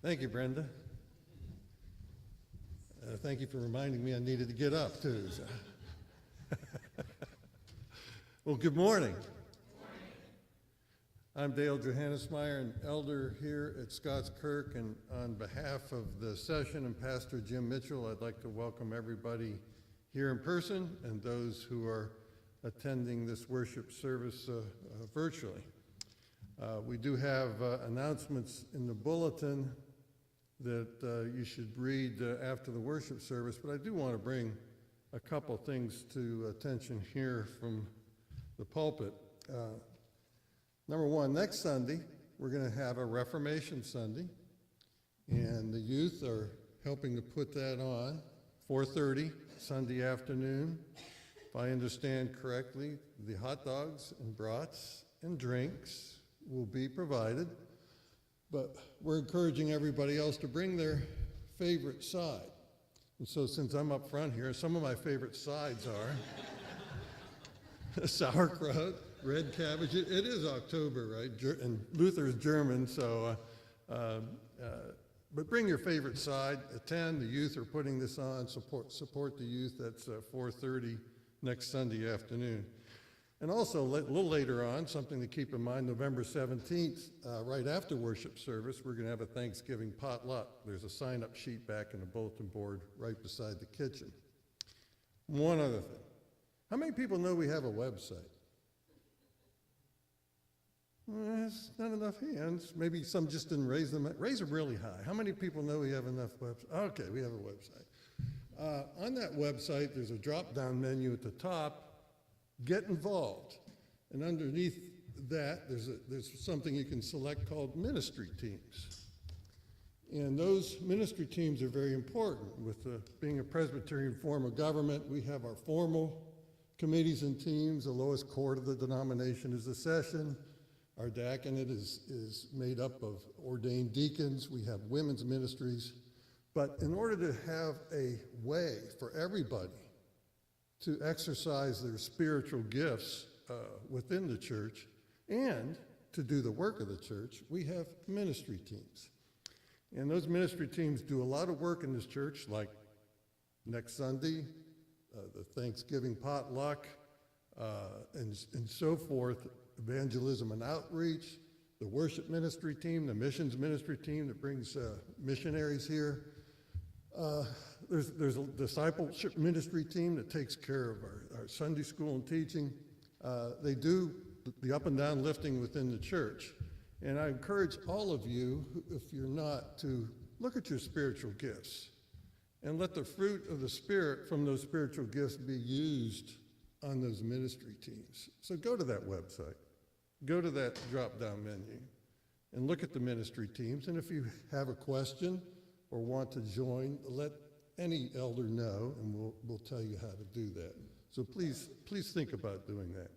Thank you, Brenda. Thank you for reminding me I needed to get up, too. So. Well, good morning. I'm Dale Johannesmeyer, an elder here at Scots Kirk, and on behalf of the session and Pastor Jim Mitchell, I'd like to welcome everybody here in person and those who are attending this worship service virtually. We do have announcements in the bulletin that you should read after the worship service, but I do want to bring a couple things to attention here from the pulpit. Number one, next Sunday, we're going to have a Reformation Sunday, and the youth are helping to put that on, 4:30 Sunday afternoon. If I understand correctly, the hot dogs and brats and drinks will be provided, but we're encouraging everybody else to bring their favorite side. And so since I'm up front here, some of my favorite sides are sauerkraut, red cabbage. It is October, right? And Luther's German, so, but bring your favorite side, attend. The youth are putting this on, support the youth. That's 4:30 next Sunday afternoon. And also, a little later on, something to keep in mind, November 17th, right after worship service, we're going to have a Thanksgiving potluck. There's a sign-up sheet back in the bulletin board right beside the kitchen. One other thing. How many people know we have a website? It's not enough hands. Maybe some just didn't raise them. Raise them really high. How many people know we have enough websites? Okay, we have a website. On that website, there's a drop-down menu at the top. Get involved. And underneath that, there's something you can select called ministry teams. And those ministry teams are very important. With being a Presbyterian form of government, we have our formal committees and teams. The lowest court of the denomination is the session. Our diaconate is made up of ordained deacons. We have women's ministries. But in order to have a way for everybody to exercise their spiritual gifts within the church and to do the work of the church, we have ministry teams. And those ministry teams do a lot of work in this church, like next Sunday, the Thanksgiving potluck, and so forth, evangelism and outreach, the worship ministry team, the missions ministry team that brings missionaries here. There's a discipleship ministry team that takes care of our Sunday school and teaching. They do the up and down lifting within the church. And I encourage all of you, if you're not, to look at your spiritual gifts and let the fruit of the Spirit from those spiritual gifts be used on those ministry teams. So go to that website, go to that drop-down menu, and look at the ministry teams. And if you have a question or want to join, let any elder know, and we'll tell you how to do that. So please think about doing that.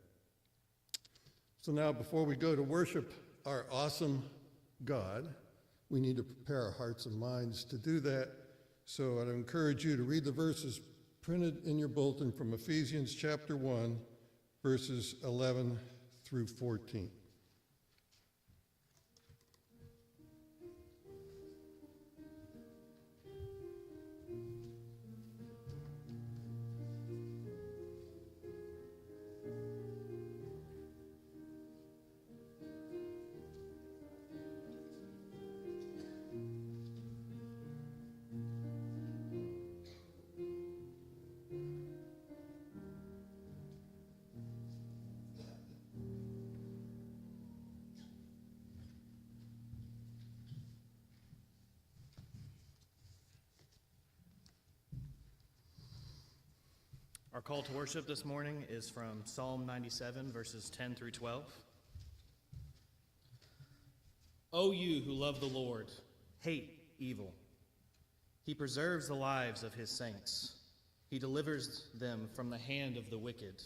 So now, before we go to worship our awesome God, we need to prepare our hearts and minds to do that. So I'd encourage you to read the verses printed in your bulletin from Ephesians chapter 1, verses 11 through 14. Our call to worship this morning is from Psalm 97, verses 10 through 12. O you who love the Lord, hate evil. He preserves the lives of his saints. He delivers them from the hand of the wicked.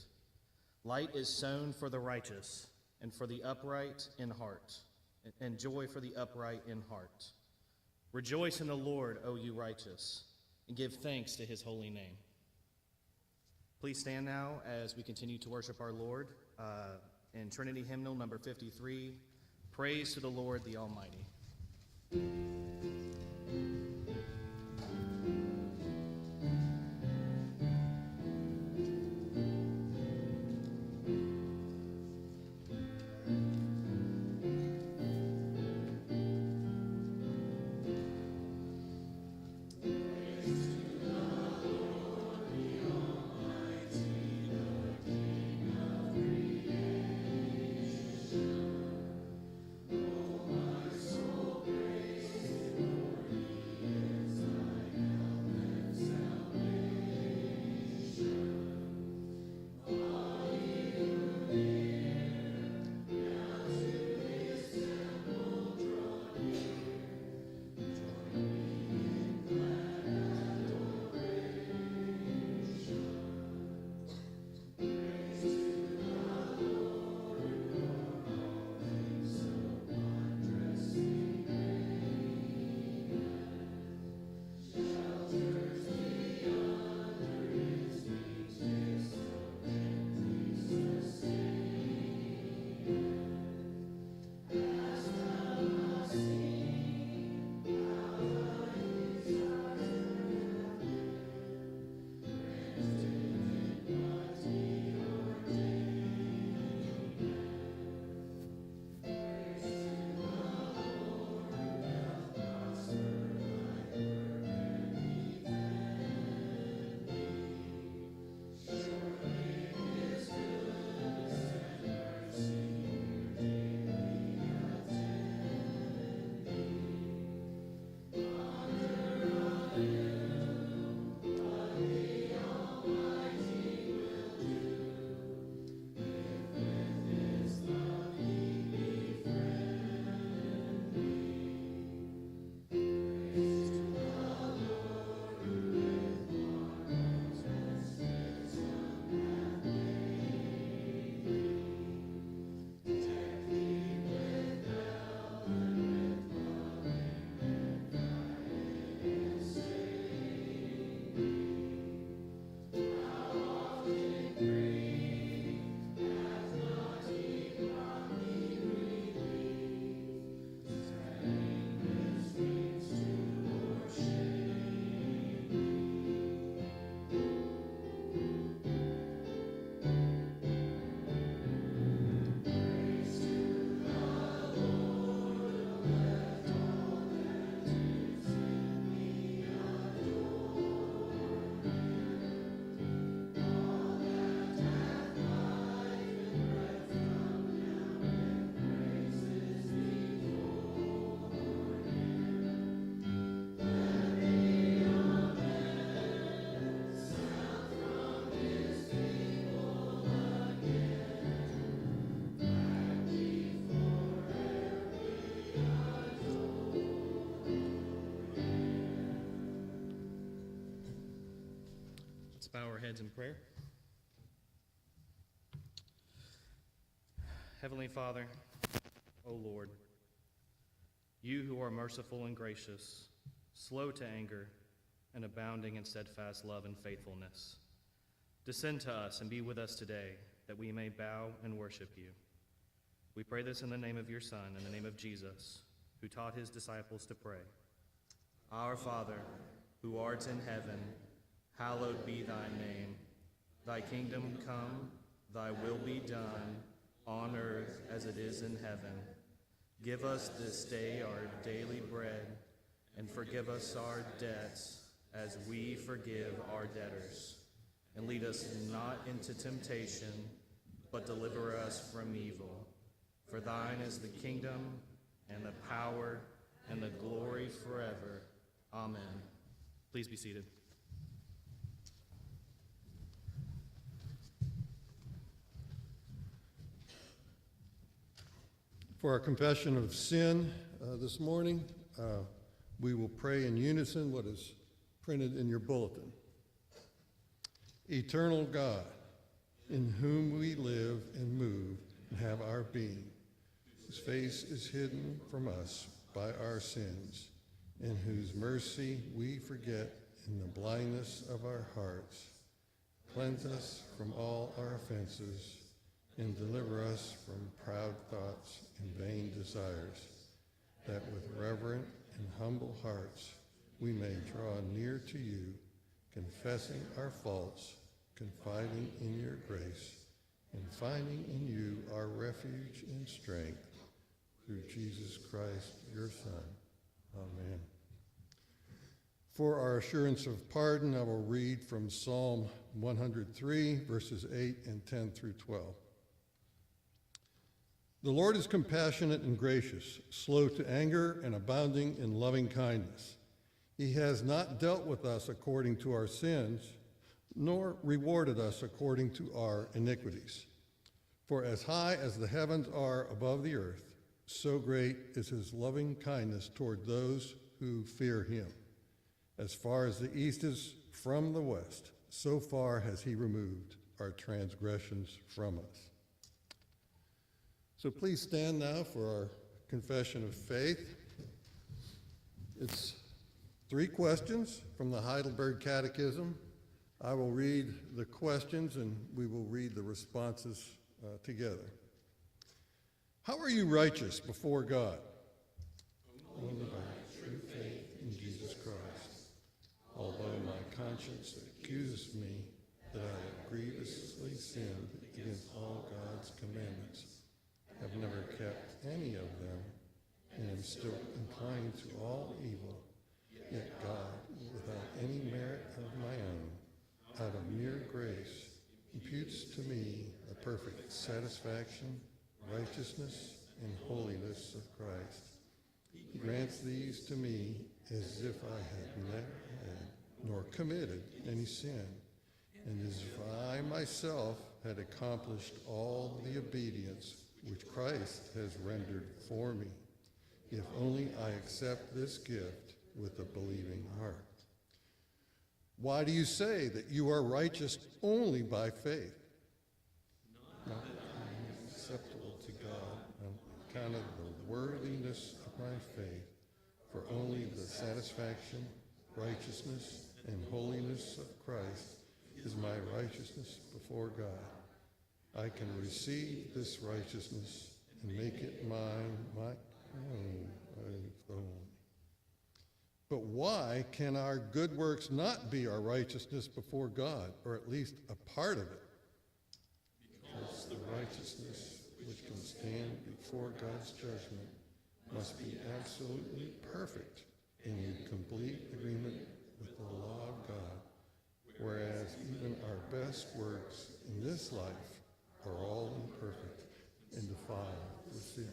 Light is sown for the righteous and for the upright in heart, and joy for the upright in heart. Rejoice in the Lord, O you righteous, and give thanks to his holy name. Please stand now as we continue to worship our Lord in Trinity Hymnal number 53, Praise to the Lord the Almighty. heads in prayer. Heavenly Father, O Lord, you who are merciful and gracious, slow to anger, and abounding in steadfast love and faithfulness, descend to us and be with us today, that we may bow and worship you. We pray this in the name of your Son, in the name of Jesus, who taught his disciples to pray. Our Father, who art in heaven, hallowed be thy name. Thy kingdom come, thy will be done, on earth as it is in heaven. Give us this day our daily bread, and forgive us our debts as we forgive our debtors. And lead us not into temptation, but deliver us from evil. For thine is the kingdom, and the power, and the glory forever. Amen. Please be seated. For our confession of sin this morning, we will pray in unison what is printed in your bulletin. Eternal God, in whom we live and move and have our being, whose face is hidden from us by our sins, in whose mercy we forget in the blindness of our hearts. Cleanse us from all our offenses and deliver us from proud thoughts and vain desires, that with reverent and humble hearts we may draw near to you, confessing our faults, confiding in your grace, and finding in you our refuge and strength, through Jesus Christ, your Son. Amen. For our assurance of pardon, I will read from Psalm 103, verses 8 and 10 through 12. The Lord is compassionate and gracious, slow to anger and abounding in loving kindness. He has not dealt with us according to our sins, nor rewarded us according to our iniquities. For as high as the heavens are above the earth, so great is his loving kindness toward those who fear him. As far as the east is from the west, so far has he removed our transgressions from us. So please stand now for our confession of faith. It's 3 questions from the Heidelberg Catechism. I will read the questions and we will read the responses together. How are you righteous before God? Only by true faith in Jesus Christ. Although my conscience accuses me that I have grievously sinned against all God's commandments, have never kept any of them, and am still inclined to all evil, yet God, without any merit of my own, out of mere grace, imputes to me a perfect satisfaction, righteousness, and holiness of Christ. He grants these to me as if I had never had, nor committed any sin, and as if I myself had accomplished all the obedience which Christ has rendered for me, if only I accept this gift with a believing heart. Why do you say that you are righteous only by faith? Not that I am acceptable to God on account of the worthiness of my faith, for only the satisfaction, righteousness, and holiness of Christ is my righteousness before God. I can receive this righteousness and make it mine, my own. But why can our good works not be our righteousness before God, or at least a part of it? Because the righteousness which can stand before God's judgment must be absolutely perfect and in complete agreement with the law of God, whereas even our best works in this life are all imperfect and defiled with sin.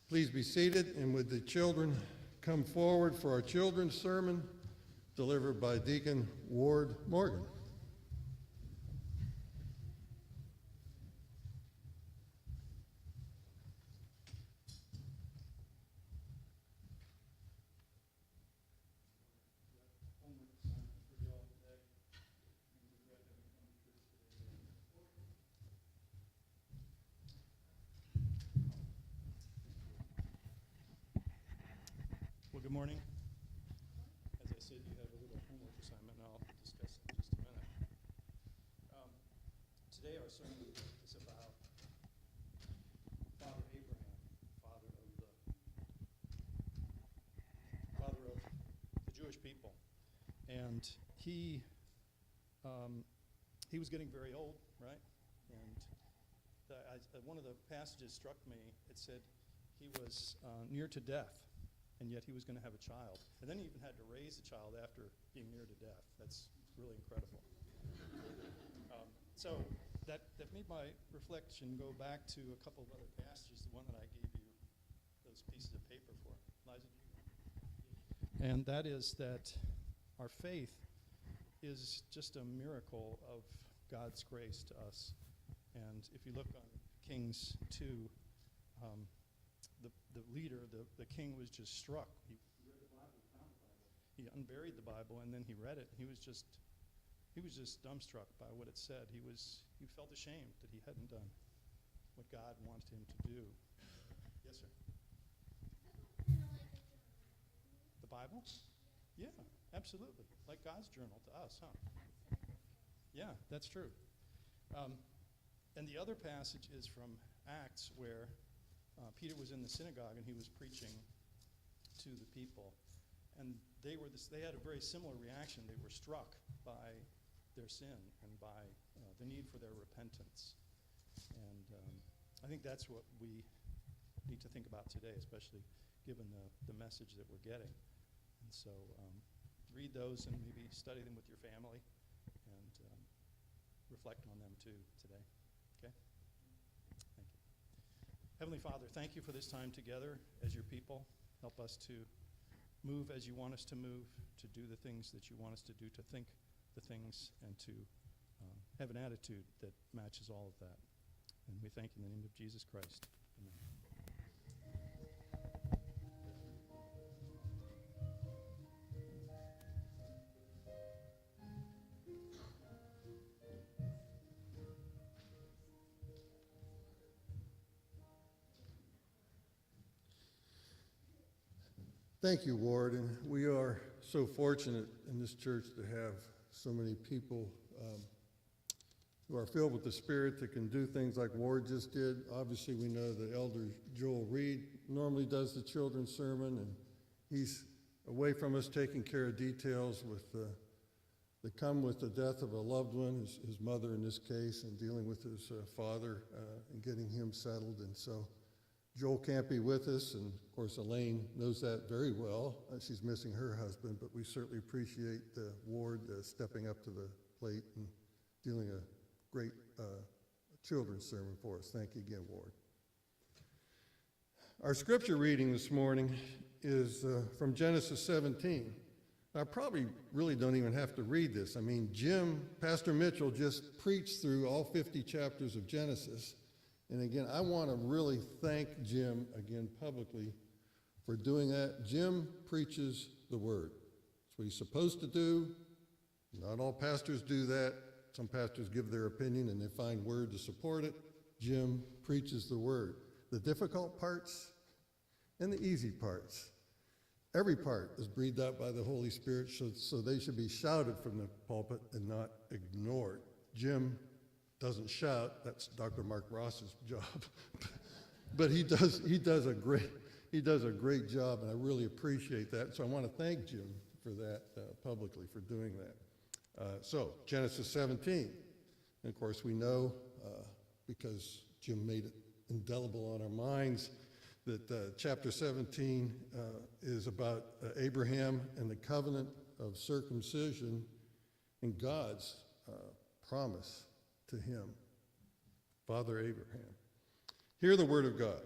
Please be seated, and would the children come forward for our children's sermon delivered by Deacon Ward Morgan. Good morning. As I said, you have a little homework assignment, and I'll discuss it in just a minute. Today our sermon is about Father Abraham, father of the Jewish people. And he was getting very old, right? And one of the passages struck me. It said he was near to death, and yet he was going to have a child. And then he even had to raise a child after being near to death. That's really incredible. So that made my reflection go back to a couple of other passages, the one that I gave you those pieces of paper for. Liza, and that is that our faith is just a miracle of God's grace to us. And if you look on Kings 2, the leader, the king was just struck. He read the Bible, found the Bible. He unburied the Bible, and then he read it. He was just dumbstruck by what it said. He felt ashamed that he hadn't done what God wanted him to do. Yes, sir. The Bible? Yeah, absolutely. Like God's journal to us, huh? Yeah, that's true. And the other passage is from Acts, where Peter was in the synagogue and he was preaching to the people, and they had a very similar reaction. They were struck by their sin and by the need for their repentance. And I think that's what we need to think about today, especially given the message that we're getting. And so read those and maybe study them with your family and reflect on them too today. Okay? Thank you. Heavenly Father, thank you for this time together as your people. Help us to move as you want us to move, to do the things that you want us to do, to think the things, and to have an attitude that matches all of that. And we thank you in the name of Jesus Christ. Amen. Thank you, Ward, and we are so fortunate in this church to have so many people who are filled with the Spirit that can do things like Ward just did. Obviously, we know that Elder Joel Reed normally does the children's sermon, and he's away from us taking care of details that come with the death of a loved one, his mother in this case, and dealing with his father and getting him settled. And so Joel can't be with us, and of course Elaine knows that very well. She's missing her husband, but we certainly appreciate Ward stepping up to the plate and doing a great children's sermon for us. Thank you again, Ward. Our scripture reading this morning is from Genesis 17. I probably really don't even have to read this. I mean, Pastor Mitchell just preached through all 50 chapters of Genesis. And again, I want to really thank Jim again publicly for doing that. Jim preaches the word. That's what he's supposed to do. Not all pastors do that. Some pastors give their opinion and they find word to support it. Jim preaches the word. The difficult parts and the easy parts. Every part is breathed out by the Holy Spirit, so they should be shouted from the pulpit and not ignored. Jim doesn't shout. That's Dr. Mark Ross's job. But he does a great job, and I really appreciate that. So I want to thank Jim for that publicly, for doing that. So Genesis 17. And of course we know, because Jim made it indelible on our minds, that chapter 17 is about Abraham and the covenant of circumcision and God's promise to him, Father Abraham. Hear the word of God.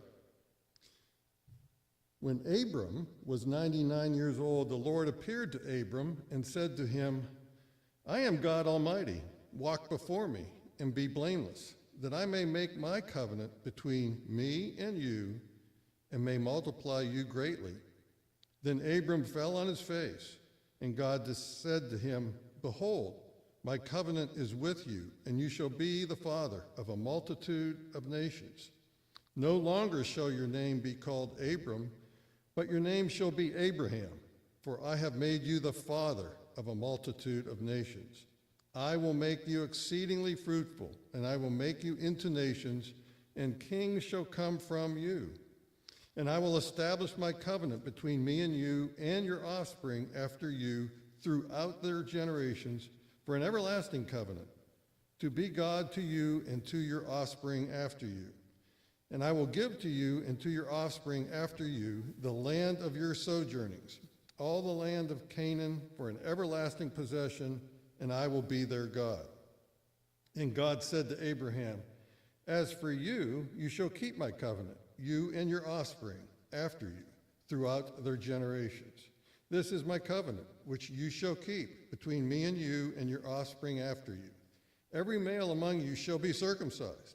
When Abram was 99 years old, the Lord appeared to Abram and said to him, I am God Almighty. Walk before me and be blameless, that I may make my covenant between me and you and may multiply you greatly. Then Abram fell on his face, and God said to him, Behold, my covenant is with you, and you shall be the father of a multitude of nations. No longer shall your name be called Abram, But your name shall be Abraham, for I have made you the father of a multitude of nations. I will make you exceedingly fruitful, and I will make you into nations, and kings shall come from you. And I will establish my covenant between me and you and your offspring after you throughout their generations for an everlasting covenant, to be God to you and to your offspring after you. And I will give to you and to your offspring after you the land of your sojournings, all the land of Canaan for an everlasting possession, and I will be their God. And God said to Abraham, as for you, you shall keep my covenant, you and your offspring after you, throughout their generations. This is my covenant, which you shall keep between me and you and your offspring after you. Every male among you shall be circumcised.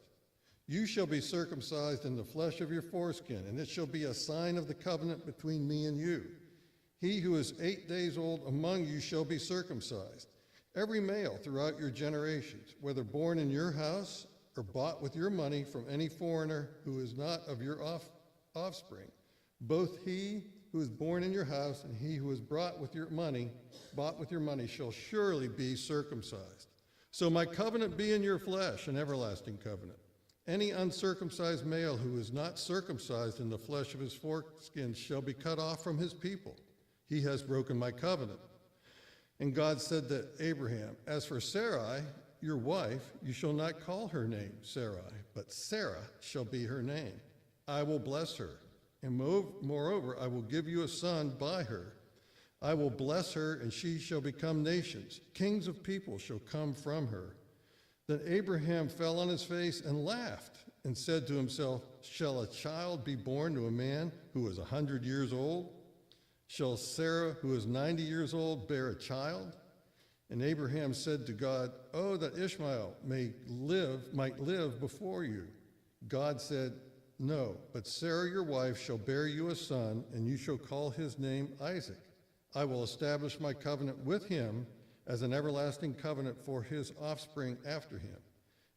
You shall be circumcised in the flesh of your foreskin, and it shall be a sign of the covenant between me and you. He who is 8 days old among you shall be circumcised. Every male throughout your generations, whether born in your house or bought with your money from any foreigner who is not of your offspring, both he who is born in your house and he who is bought with your money shall surely be circumcised. So my covenant be in your flesh, an everlasting covenant. Any uncircumcised male who is not circumcised in the flesh of his foreskin shall be cut off from his people. He has broken my covenant. And God said to Abraham, as for Sarai, your wife, you shall not call her name Sarai, but Sarah shall be her name. I will bless her, and moreover, I will give you a son by her. I will bless her, and she shall become nations. Kings of people shall come from her. Then Abraham fell on his face and laughed, and said to himself, shall a child be born to a man who is 100 years old? Shall Sarah, who is 90 years old, bear a child? And Abraham said to God, oh, that Ishmael might live before you. God said, no, but Sarah your wife shall bear you a son, and you shall call his name Isaac. I will establish my covenant with him as an everlasting covenant for his offspring after him.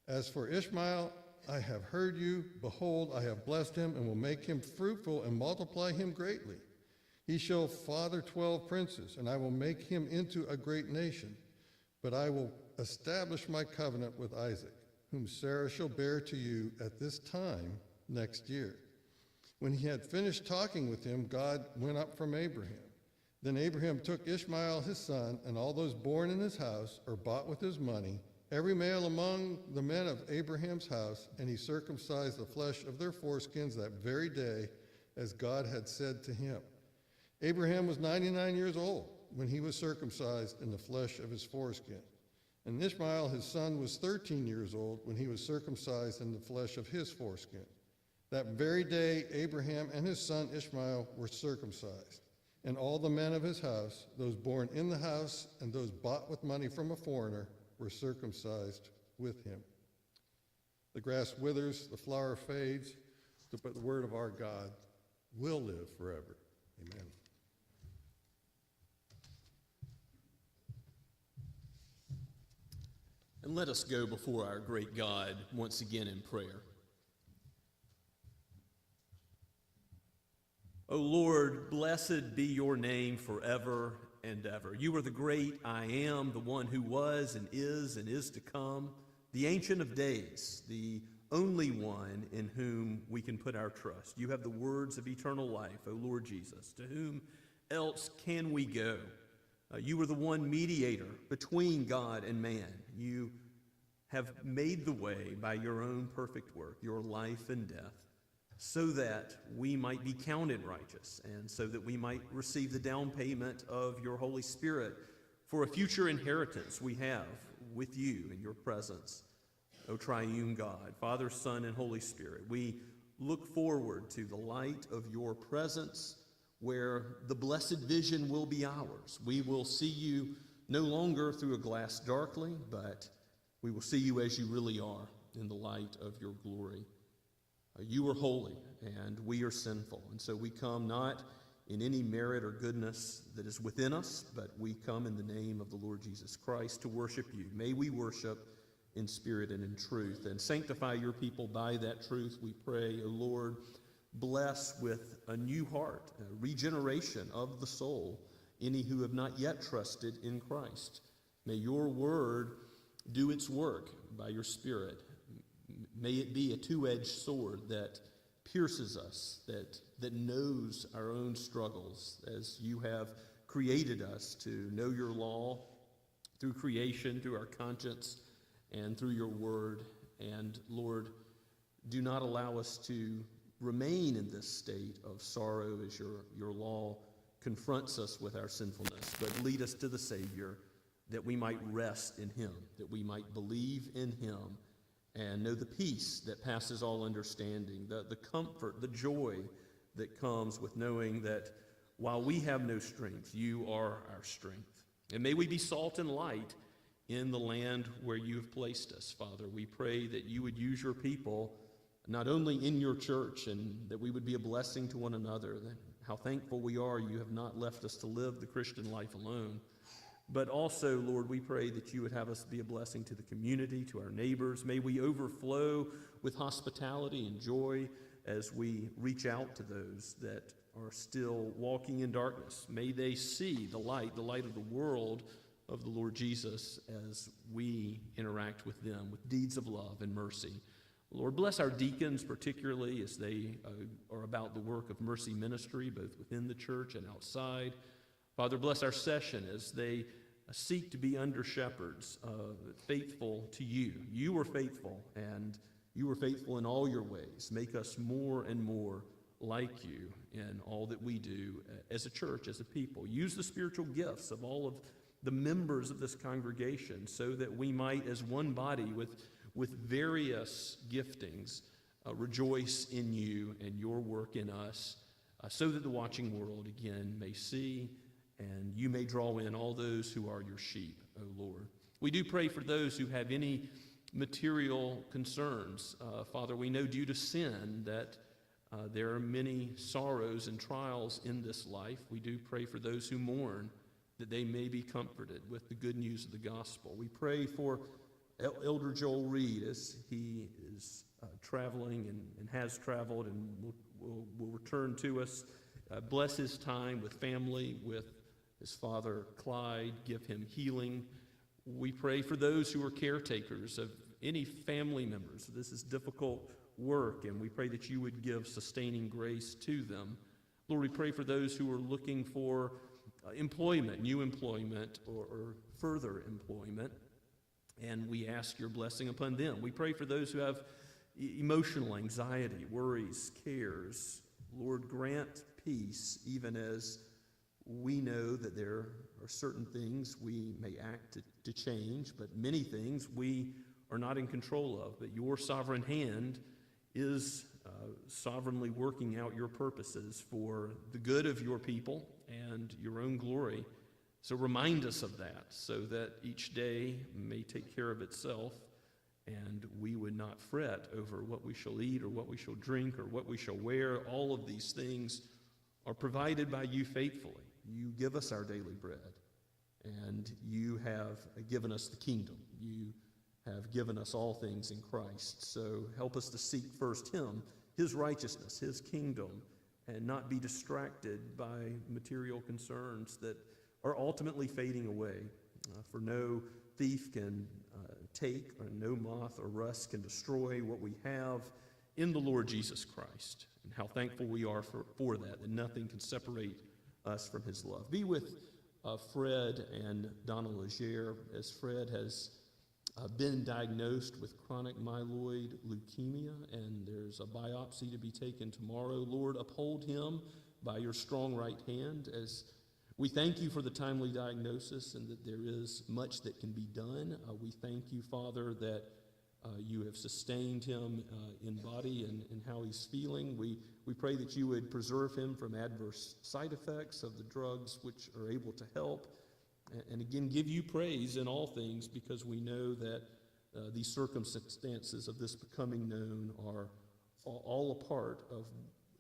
As for Ishmael, I have heard you. Behold, I have blessed him and will make him fruitful and multiply him greatly. He shall father 12 princes, and I will make him into a great nation. But I will establish my covenant with Isaac, whom Sarah shall bear to you at this time next year. When he had finished talking with him, God went up from Abraham. Then Abraham took Ishmael his son, and all those born in his house or bought with his money, every male among the men of Abraham's house, and he circumcised the flesh of their foreskins that very day, as God had said to him. Abraham was 99 years old when he was circumcised in the flesh of his foreskin. And Ishmael, his son, was 13 years old when he was circumcised in the flesh of his foreskin. That very day, Abraham and his son Ishmael were circumcised. And all the men of his house, those born in the house and those bought with money from a foreigner, were circumcised with him. The grass withers, the flower fades, but the word of our God will live forever. Amen. And let us go before our great God once again in prayer. O Lord, blessed be your name forever and ever. You are the great I am, the one who was and is to come, the Ancient of Days, the only one in whom we can put our trust. You have the words of eternal life, O Lord Jesus. To whom else can we go? You are the one mediator between God and man. You have made the way by your own perfect work, your life and death, so that we might be counted righteous and so that we might receive the down payment of your Holy Spirit for a future inheritance we have with you in your presence, O triune God, Father, Son, and Holy Spirit. We look forward to the light of your presence where the blessed vision will be ours. We will see you no longer through a glass darkly, but we will see you as you really are in the light of your glory. You are holy, and we are sinful, and so we come not in any merit or goodness that is within us, but we come in the name of the Lord Jesus Christ to worship you. May we worship in spirit and in truth, and sanctify your people by that truth, we pray, O Lord. bless with a new heart, a regeneration of the soul, any who have not yet trusted in Christ. May your word do its work by your Spirit. May it be a two-edged sword that pierces us, that knows our own struggles, as you have created us to know your law through creation, through our conscience, and through your word. And Lord, do not allow us to remain in this state of sorrow as your law confronts us with our sinfulness, but lead us to the Savior, that we might rest in him, that we might believe in him, and know the peace that passes all understanding, the comfort, the joy that comes with knowing that while we have no strength, you are our strength. And may we be salt and light in the land where you have placed us, Father. We pray that you would use your people not only in your church, and that we would be a blessing to one another, that how thankful we are you have not left us to live the Christian life alone. But also, Lord, we pray that you would have us be a blessing to the community, to our neighbors. May we overflow with hospitality and joy as we reach out to those that are still walking in darkness. May they see the light of the world of the Lord Jesus as we interact with them with deeds of love and mercy. Lord, bless our deacons particularly as they are about the work of mercy ministry, both within the church and outside. Father, bless our session as they seek to be under shepherds, faithful to you. You were faithful, and you were faithful in all your ways. Make us more and more like you in all that we do as a church, as a people. Use the spiritual gifts of all of the members of this congregation so that we might, as one body with various giftings, rejoice in you and your work in us, so that the watching world again may see and you may draw in all those who are your sheep, O Lord. We do pray for those who have any material concerns. Father, we know due to sin that there are many sorrows and trials in this life. We do pray for those who mourn, that they may be comforted with the good news of the gospel. We pray for Elder Joel Reed as he is traveling and has traveled and will return to us. Bless his time with family, with his father Clyde. Give him healing. We pray for those who are caretakers of any family members. This is difficult work, and we pray that you would give sustaining grace to them. Lord, we pray for those who are looking for employment, new employment, or further employment, and we ask your blessing upon them. We pray for those who have emotional anxiety, worries, cares. Lord, grant peace, even as we know that there are certain things we may act to change, but many things we are not in control of. But your sovereign hand is sovereignly working out your purposes for the good of your people and your own glory. So remind us of that, so that each day may take care of itself, and we would not fret over what we shall eat or what we shall drink or what we shall wear. All of these things are provided by you faithfully. You give us our daily bread, and you have given us the kingdom. You have given us all things in Christ. So help us to seek first him, his righteousness, his kingdom, and not be distracted by material concerns that are ultimately fading away. For no thief can take, or no moth or rust can destroy what we have in the Lord Jesus Christ. And how thankful we are for that nothing can separate us from his love. Be with Fred and Donna Legere, as Fred has been diagnosed with chronic myeloid leukemia, and there's a biopsy to be taken tomorrow. Lord, uphold him by your strong right hand, as we thank you for the timely diagnosis and that there is much that can be done. We thank you, Father, that you have sustained him in body and how he's feeling. We pray that you would preserve him from adverse side effects of the drugs which are able to help. And again, give you praise in all things, because we know that these circumstances of this becoming known are all a part of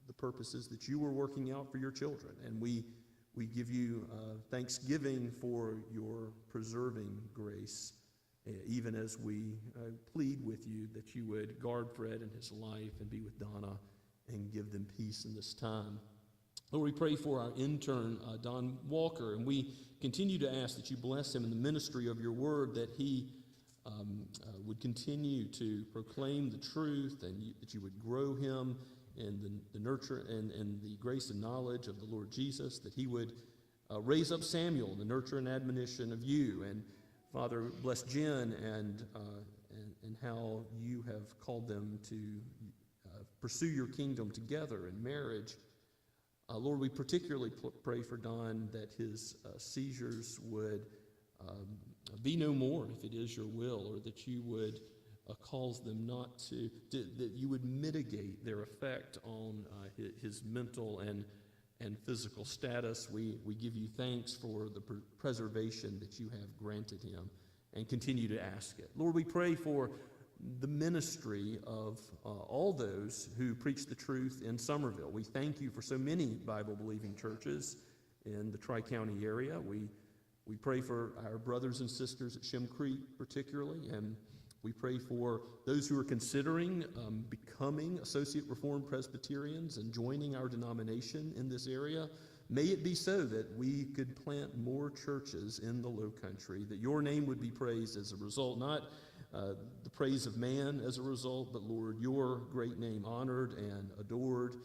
the purposes that you were working out for your children. And we give you thanksgiving for your preserving grace, even as we plead with you that you would guard Fred and his life and be with Donna and give them peace in this time. Lord, we pray for our intern, Don Walker, and we continue to ask that you bless him in the ministry of your word, that he would continue to proclaim the truth, and that you would grow him in the nurture and the grace and knowledge of the Lord Jesus, that he would raise up Samuel in the nurture and admonition of you. And Father, bless Jen and how you have called them to pursue your kingdom together in marriage. Lord, we particularly pray for Don that his seizures would be no more, if it is your will, or that you would cause them not to, that you would mitigate their effect on his mental and physical status. We give you thanks for the preservation that you have granted him, and continue to ask it. Lord, we pray for the ministry of all those who preach the truth in Somerville. We thank you for so many Bible-believing churches in the Tri-County area. We pray for our brothers and sisters at Shem Creek particularly, and we pray for those who are considering becoming Associate Reformed Presbyterians and joining our denomination in this area. May it be so that we could plant more churches in the Low Country, that your name would be praised as a result, not the praise of man as a result, but Lord, your great name honored and adored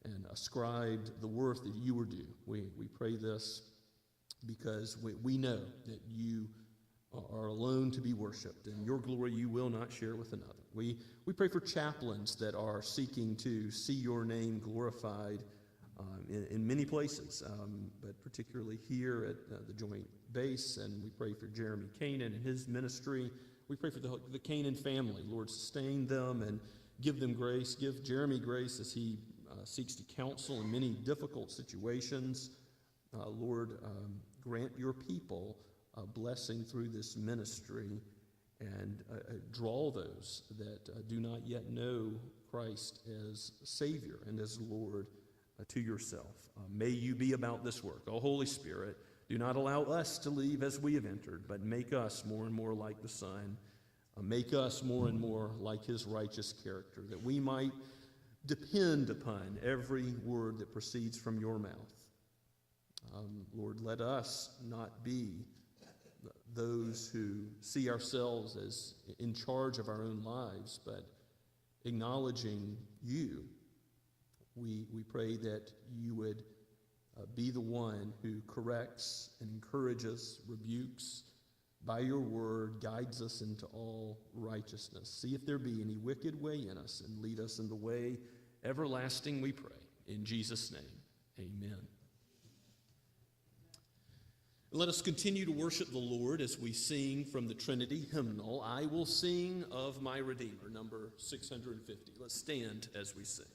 and ascribed the worth that you are due. We pray this because we know that you are alone to be worshiped, and your glory you will not share with another. We pray for chaplains that are seeking to see your name glorified in many places, but particularly here at the Joint Base, and we pray for Jeremy Canaan and his ministry. We pray for the Canaan family. Lord, sustain them and give them grace. Give Jeremy grace as he seeks to counsel in many difficult situations. Lord, grant your people a blessing through this ministry, and draw those that do not yet know Christ as Savior and as Lord to yourself. May you be about this work. O Holy Spirit, do not allow us to leave as we have entered, but make us more and more like the Son. Make us more and more like his righteous character, that we might depend upon every word that proceeds from your mouth. Lord, let us not be those who see ourselves as in charge of our own lives, but acknowledging you. We pray that you would be the one who corrects and encourages, rebukes by your word, guides us into all righteousness. See if there be any wicked way in us, and lead us in the way everlasting, we pray. In Jesus' name, amen. Let us continue to worship the Lord as we sing from the Trinity hymnal, I Will Sing of My Redeemer, number 650. Let's stand as we sing.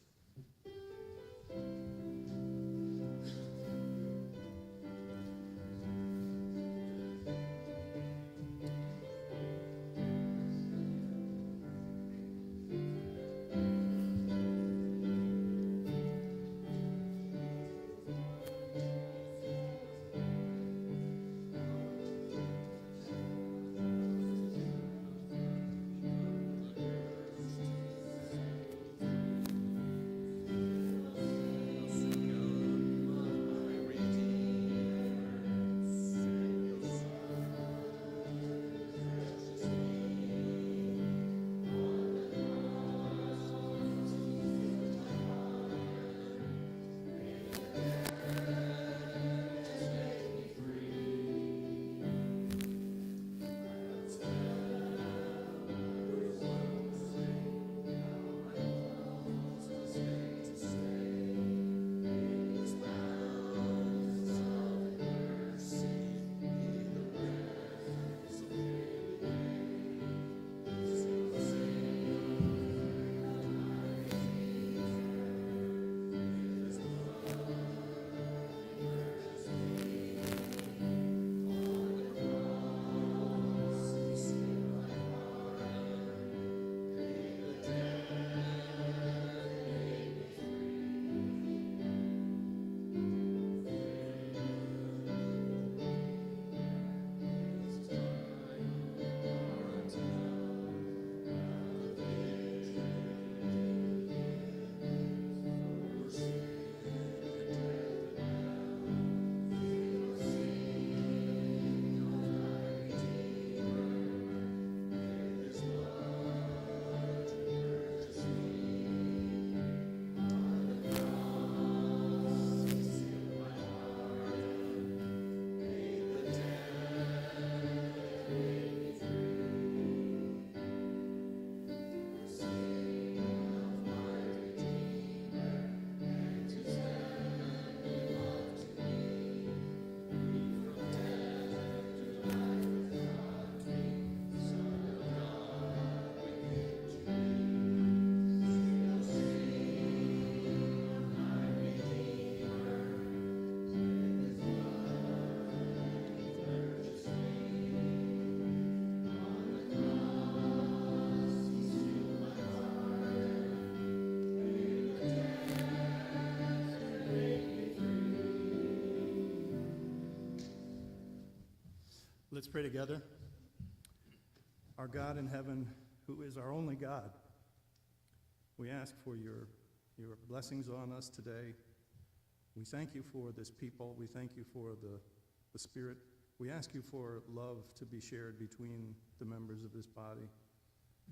Let's pray together. Our God in heaven, who is our only God, we ask for your blessings on us today. We thank you for this people. We thank you for the Spirit. We ask you for love to be shared between the members of this body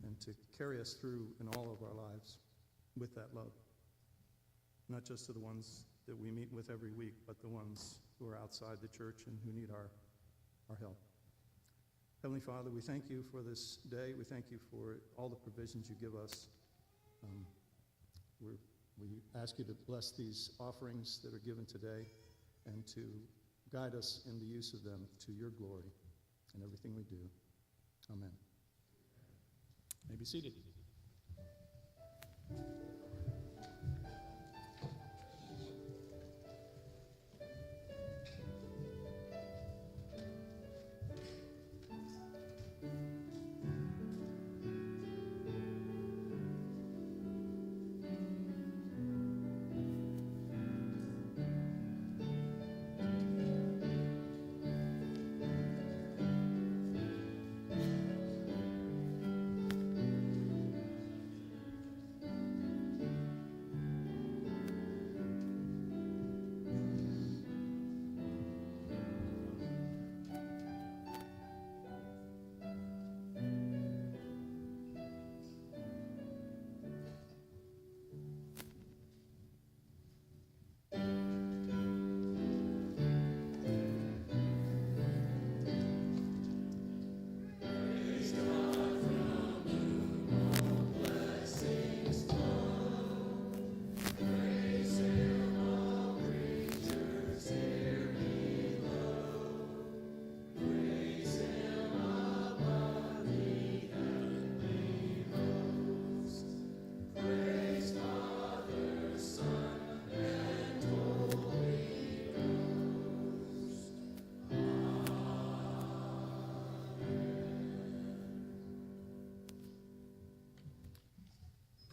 and to carry us through in all of our lives with that love. Not just to the ones that we meet with every week, but the ones who are outside the church and who need our help. Heavenly Father, we thank you for this day. We thank you for all the provisions you give us. We ask you to bless these offerings that are given today and to guide us in the use of them to your glory in everything we do. Amen. You may be seated.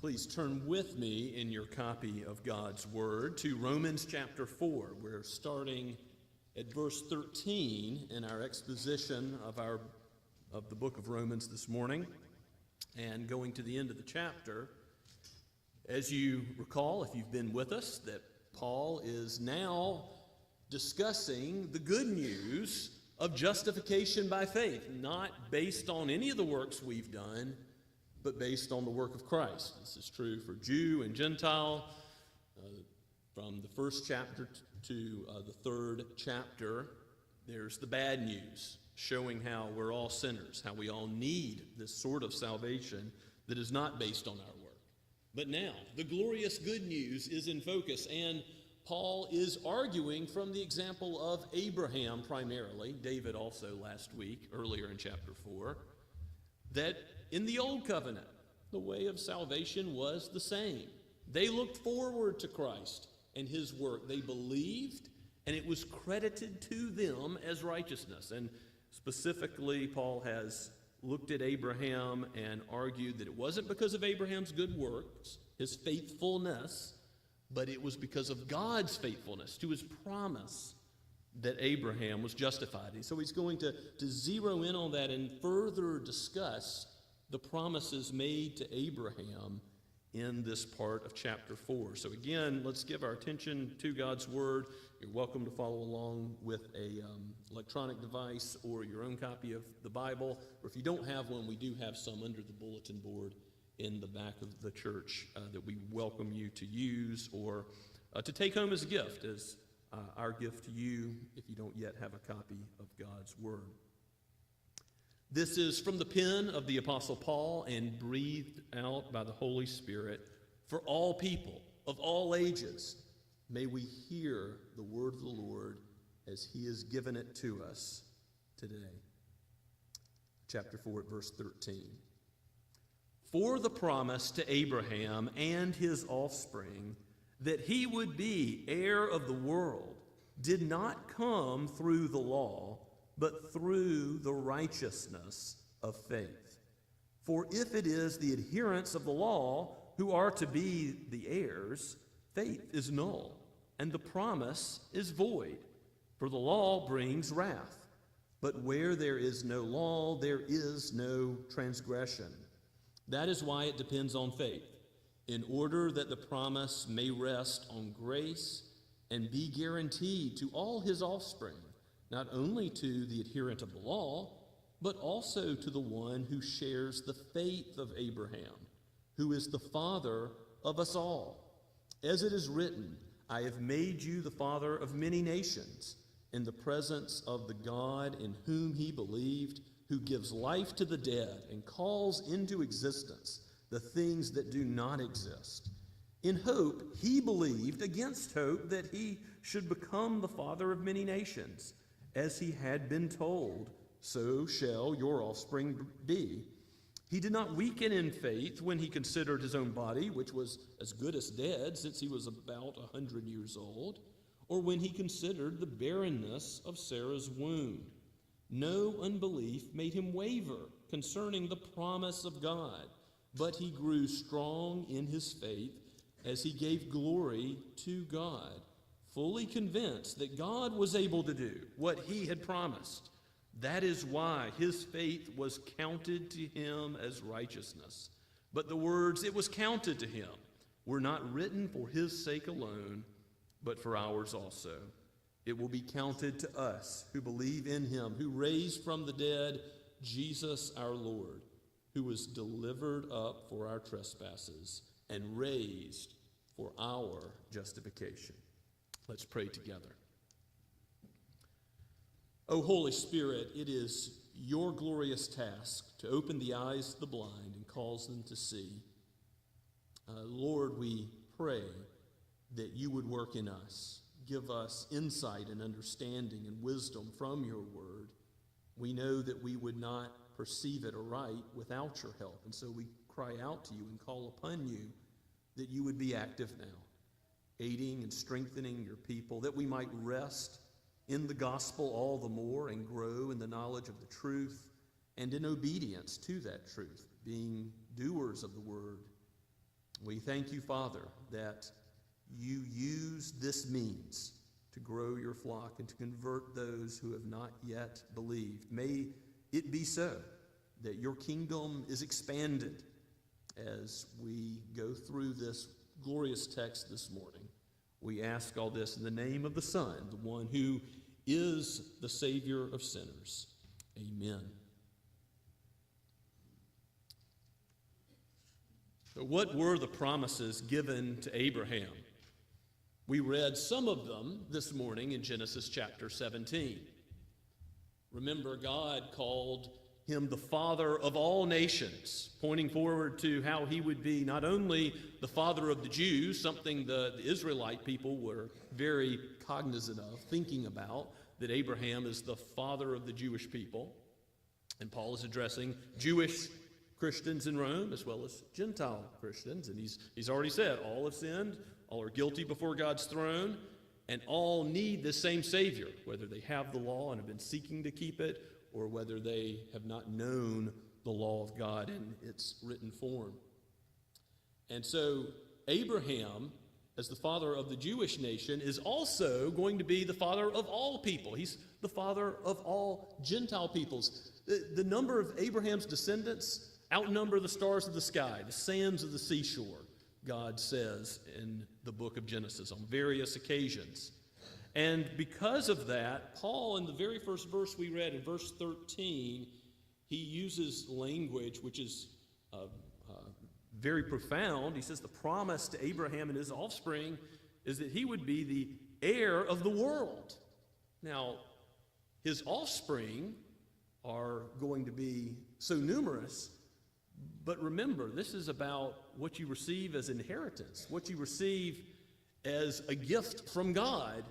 Please turn with me in your copy of God's Word to Romans chapter 4. We're starting at verse 13 in our exposition of the book of Romans this morning and going to the end of the chapter. As you recall, if you've been with us, that Paul is now discussing the good news of justification by faith, not based on any of the works we've done, but based on the work of Christ. This is true for Jew and Gentile, from the first chapter to the third chapter. There's the bad news, showing how we're all sinners, how we all need this sort of salvation that is not based on our work. But now, the glorious good news is in focus, and Paul is arguing from the example of Abraham primarily, David also last week, earlier in chapter 4, that in the Old Covenant, the way of salvation was the same. They looked forward to Christ and his work. They believed, and it was credited to them as righteousness. And specifically, Paul has looked at Abraham and argued that it wasn't because of Abraham's good works, his faithfulness, but it was because of God's faithfulness to his promise that Abraham was justified. And so he's going to zero in on that and further discuss the promises made to Abraham in this part of chapter 4. So again, let's give our attention to God's Word. You're welcome to follow along with a electronic device or your own copy of the Bible. Or if you don't have one, we do have some under the bulletin board in the back of the church that we welcome you to use or to take home as a gift, as our gift to you if you don't yet have a copy of God's Word. This is from the pen of the Apostle Paul and breathed out by the Holy Spirit for all people of all ages. May we hear the word of the Lord as he has given it to us today. Chapter 4 at verse 13. For the promise to Abraham and his offspring that he would be heir of the world did not come through the law, but through the righteousness of faith. For if it is the adherents of the law who are to be the heirs, faith is null, and the promise is void, for the law brings wrath. But where there is no law, there is no transgression. That is why it depends on faith, in order that the promise may rest on grace and be guaranteed to all his offspring, not only to the adherent of the law, but also to the one who shares the faith of Abraham, who is the father of us all. As it is written, I have made you the father of many nations, in the presence of the God in whom he believed, who gives life to the dead and calls into existence the things that do not exist. In hope, he believed against hope that he should become the father of many nations. As he had been told, so shall your offspring be. He did not weaken in faith when he considered his own body, which was as good as dead since he was about 100 years old, or when he considered the barrenness of Sarah's womb. No unbelief made him waver concerning the promise of God, but he grew strong in his faith as he gave glory to God, fully convinced that God was able to do what he had promised. That is why his faith was counted to him as righteousness. But the words, "it was counted to him," were not written for his sake alone, but for ours also. It will be counted to us who believe in him, who raised from the dead Jesus our Lord, who was delivered up for our trespasses and raised for our justification. Let's pray together. O Holy Spirit, it is your glorious task to open the eyes of the blind and cause them to see. Lord, we pray that you would work in us. Give us insight and understanding and wisdom from your word. We know that we would not perceive it aright without your help, and so we cry out to you and call upon you that you would be active now, aiding and strengthening your people, that we might rest in the gospel all the more and grow in the knowledge of the truth and in obedience to that truth, being doers of the word. We thank you, Father, that you use this means to grow your flock and to convert those who have not yet believed. May it be so that your kingdom is expanded as we go through this glorious text this morning. We ask all this in the name of the Son, the one who is the Savior of sinners. Amen. So what were the promises given to Abraham? We read some of them this morning in Genesis chapter 17. Remember, God called him the father of all nations, pointing forward to how he would be not only the father of the Jews, something the Israelite people were very cognizant of, thinking about, that Abraham is the father of the Jewish people. And Paul is addressing Jewish Christians in Rome as well as Gentile Christians. And he's already said, all have sinned, all are guilty before God's throne, and all need the same Savior, whether they have the law and have been seeking to keep it, or whether they have not known the law of God in its written form. And so Abraham, as the father of the Jewish nation, is also going to be the father of all people. He's the father of all Gentile peoples. The number of Abraham's descendants outnumber the stars of the sky, the sands of the seashore, God says in the book of Genesis on various occasions. And because of that, Paul, in the very first verse we read, in verse 13, he uses language which is very profound. He says the promise to Abraham and his offspring is that he would be the heir of the world. Now, his offspring are going to be so numerous, but remember, this is about what you receive as inheritance, what you receive as a gift from God.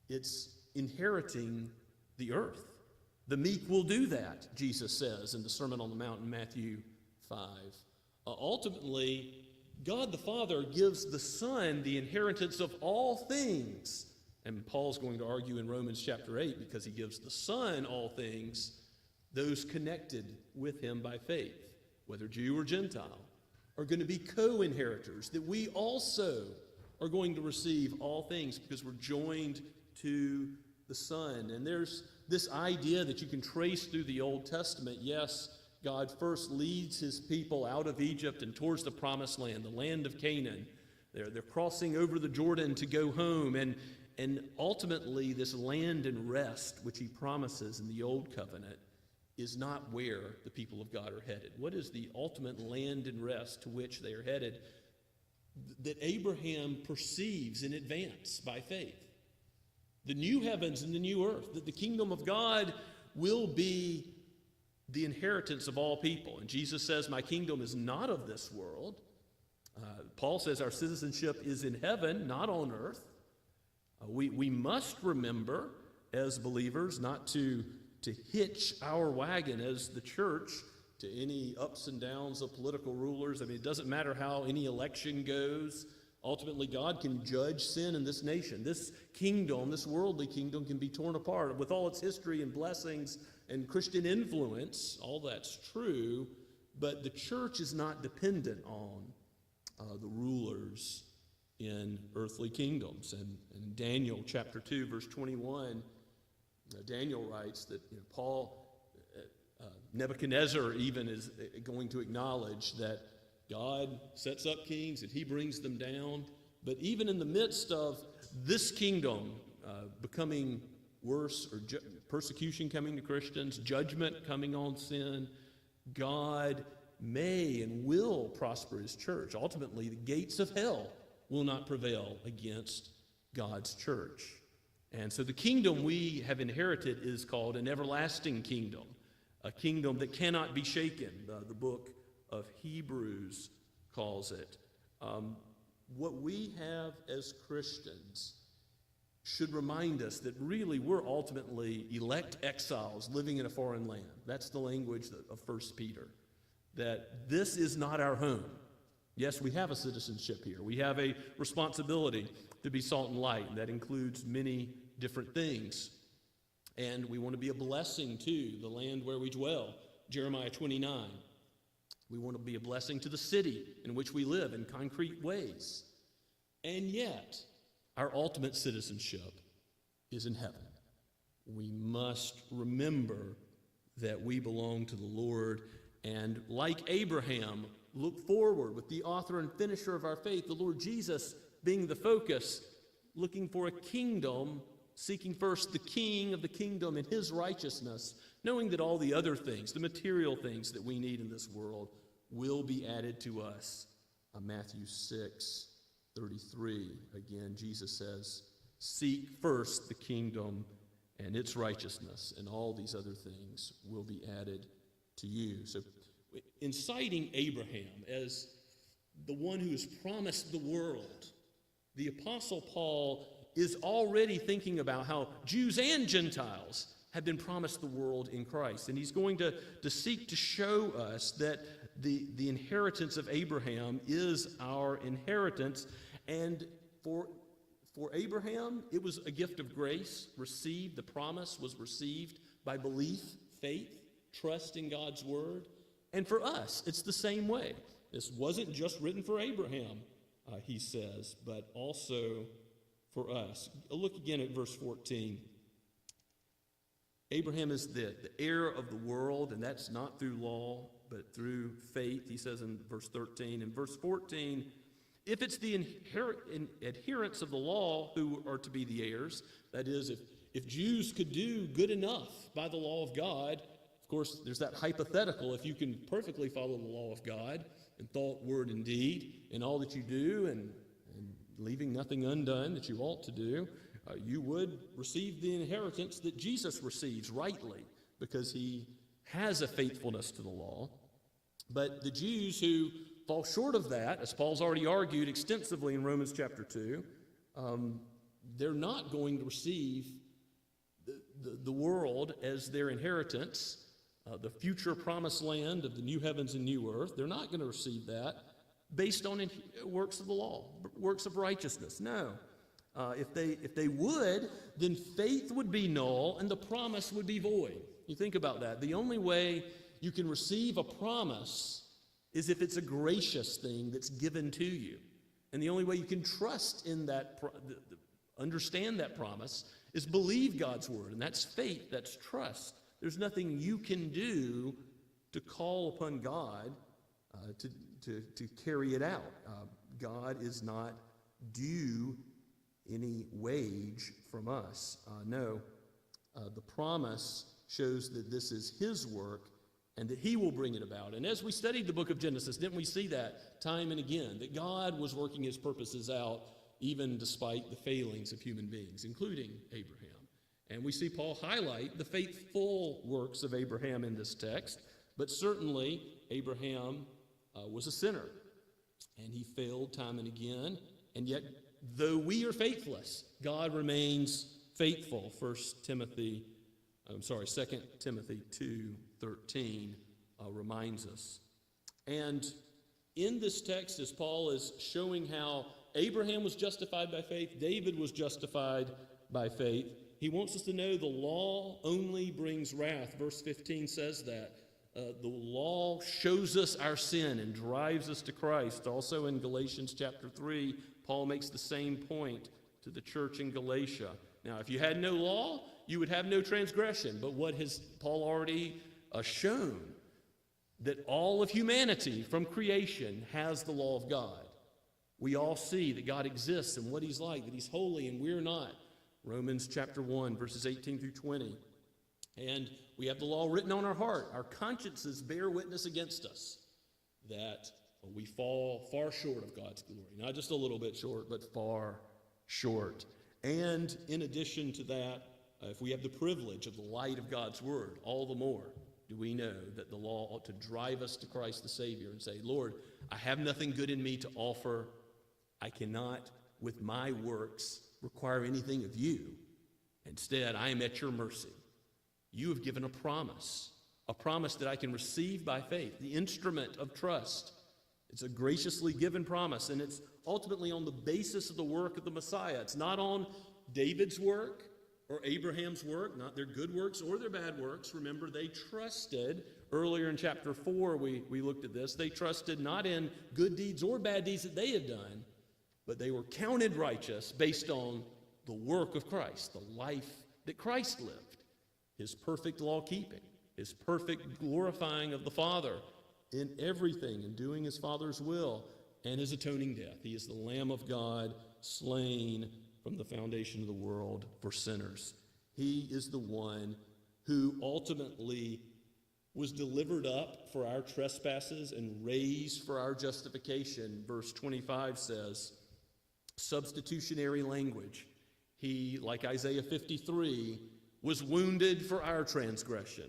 It's inheriting the earth. The meek will do that, Jesus says in the Sermon on the Mount in Matthew 5. Ultimately, God the Father gives the Son the inheritance of all things. And Paul's going to argue in Romans chapter 8, because he gives the Son all things, those connected with him by faith, whether Jew or Gentile, are going to be co-inheritors, that we also are going to receive all things because we're joined to the Son. And there's this idea that you can trace through the Old Testament. Yes, God first leads his people out of Egypt and towards the promised land, the land of Canaan. They're crossing over the Jordan to go home. And ultimately, this land and rest, which he promises in the Old Covenant, is not where the people of God are headed. What is the ultimate land and rest to which they are headed that Abraham perceives in advance by faith? The new heavens and the new earth, that the kingdom of God will be the inheritance of all people. And Jesus says, my kingdom is not of this world. Paul says our citizenship is in heaven, not on earth. We must remember as believers not to hitch our wagon as the church to any ups and downs of political rulers. I mean, it doesn't matter how any election goes. Ultimately, God can judge sin in this nation. This kingdom, this worldly kingdom, can be torn apart with all its history and blessings and Christian influence. All that's true, but the church is not dependent on the rulers in earthly kingdoms. And in Daniel chapter 2, verse 21, Daniel writes that Nebuchadnezzar even is going to acknowledge that God sets up kings and he brings them down. But even in the midst of this kingdom becoming worse, or persecution coming to Christians, judgment coming on sin, God may and will prosper his church. Ultimately, the gates of hell will not prevail against God's church. And so the kingdom we have inherited is called an everlasting kingdom, a kingdom that cannot be shaken. The book of Hebrews calls it. What we have as Christians should remind us that really we're ultimately elect exiles living in a foreign land. That's the language of 1 Peter, that this is not our home. Yes, we have a citizenship here. We have a responsibility to be salt and light, and that includes many different things. And we want to be a blessing to the land where we dwell, Jeremiah 29. We want to be a blessing to the city in which we live in concrete ways. And yet, our ultimate citizenship is in heaven. We must remember that we belong to the Lord, and like Abraham, look forward with the author and finisher of our faith, the Lord Jesus being the focus, looking for a kingdom, seeking first the king of the kingdom and his righteousness, knowing that all the other things, the material things that we need in this world, will be added to us. Matthew 6:33. Again, Jesus says, seek first the kingdom and its righteousness, and all these other things will be added to you. So, in citing Abraham as the one who has promised the world, the Apostle Paul is already thinking about how Jews and Gentiles have been promised the world in Christ. And he's going to seek to show us that the inheritance of Abraham is our inheritance. And for Abraham, it was a gift of grace received. The promise was received by belief, faith, trust in God's word. And for us, it's the same way. This wasn't just written for Abraham, he says, but also for us. Look again at verse 14. Abraham is the heir of the world, and that's not through law, but through faith, he says in verse 13. In verse 14, if it's the adherents of the law who are to be the heirs, that is, if Jews could do good enough by the law of God, of course, there's that hypothetical, if you can perfectly follow the law of God in thought, word, and deed, in all that you do, and leaving nothing undone that you ought to do, you would receive the inheritance that Jesus receives rightly, because he has a faithfulness to the law. But the Jews who fall short of that, as Paul's already argued extensively in Romans chapter 2, they're not going to receive the world as their inheritance, the future promised land of the new heavens and new earth. They're not going to receive that based on works of the law, works of righteousness. No. If they would, then faith would be null and the promise would be void. You think about that. The only way you can receive a promise is if it's a gracious thing that's given to you. And the only way you can trust in that, understand that promise, is believe God's word, and that's faith, that's trust. There's nothing you can do to call upon God to carry it out. God is not due any wage from us. No, the promise shows that this is his work and that he will bring it about. And as we studied the book of Genesis, didn't we see that time and again, that God was working his purposes out even despite the failings of human beings, including Abraham. And we see Paul highlight the faithful works of Abraham in this text, but certainly Abraham was a sinner, and he failed time and again, and yet though we are faithless, God remains faithful. 2 Timothy 2:13 reminds us. And in this text, as Paul is showing how Abraham was justified by faith, David was justified by faith, he wants us to know the law only brings wrath. Verse 15 says that. The law shows us our sin and drives us to Christ. Also in Galatians chapter 3, Paul makes the same point to the church in Galatia. Now, if you had no law, you would have no transgression. But what has Paul already shown? That all of humanity from creation has the law of God. We all see that God exists and what he's like, that he's holy and we're not. Romans chapter 1, verses 18 through 20. And we have the law written on our heart. Our consciences bear witness against us that we fall far short of God's glory. Not just a little bit short, but far short. And in addition to that, if we have the privilege of the light of God's word, all the more do we know that the law ought to drive us to Christ the Savior and say, Lord, I have nothing good in me to offer. I cannot, with my works, require anything of you. Instead, I am at your mercy. You have given a promise that I can receive by faith, the instrument of trust. It's a graciously given promise, and it's ultimately on the basis of the work of the Messiah. It's not on David's work or Abraham's work, not their good works or their bad works. Remember, they trusted, earlier in chapter 4 we looked at this, they trusted not in good deeds or bad deeds that they had done, but they were counted righteous based on the work of Christ, the life that Christ lived. His perfect law-keeping, his perfect glorifying of the Father in everything and doing his Father's will, and his atoning death. He is the Lamb of God slain from the foundation of the world for sinners. He is the one who ultimately was delivered up for our trespasses and raised for our justification. Verse 25 says, substitutionary language. He, like Isaiah 53, was wounded for our transgression.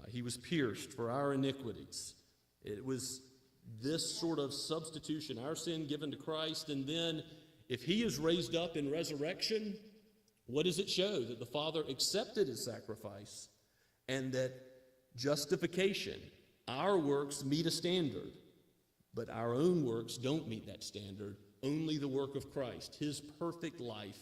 He was pierced for our iniquities. It was this sort of substitution, our sin given to Christ, and then if he is raised up in resurrection, what does it show? That the Father accepted his sacrifice and that justification, our works meet a standard, but our own works don't meet that standard. Only the work of Christ, his perfect life,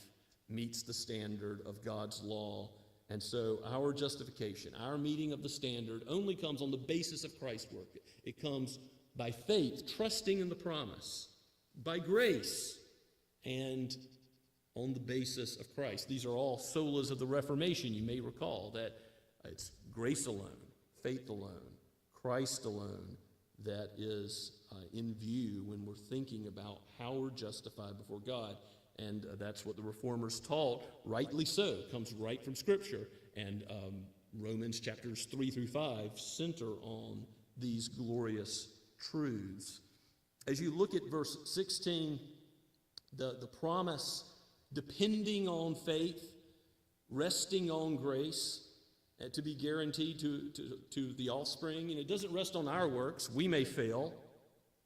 meets the standard of God's law. And so our justification, our meeting of the standard, only comes on the basis of Christ's work. It comes by faith, trusting in the promise, by grace, and on the basis of Christ. These are all solas of the Reformation. You may recall that it's grace alone, faith alone, Christ alone that is in view when we're thinking about how we're justified before God. And that's what the Reformers taught, rightly so. It comes right from Scripture. And Romans chapters 3 through 5 center on these glorious truths. As you look at verse 16, the promise depending on faith, resting on grace, to be guaranteed to the offspring. And it doesn't rest on our works. We may fail,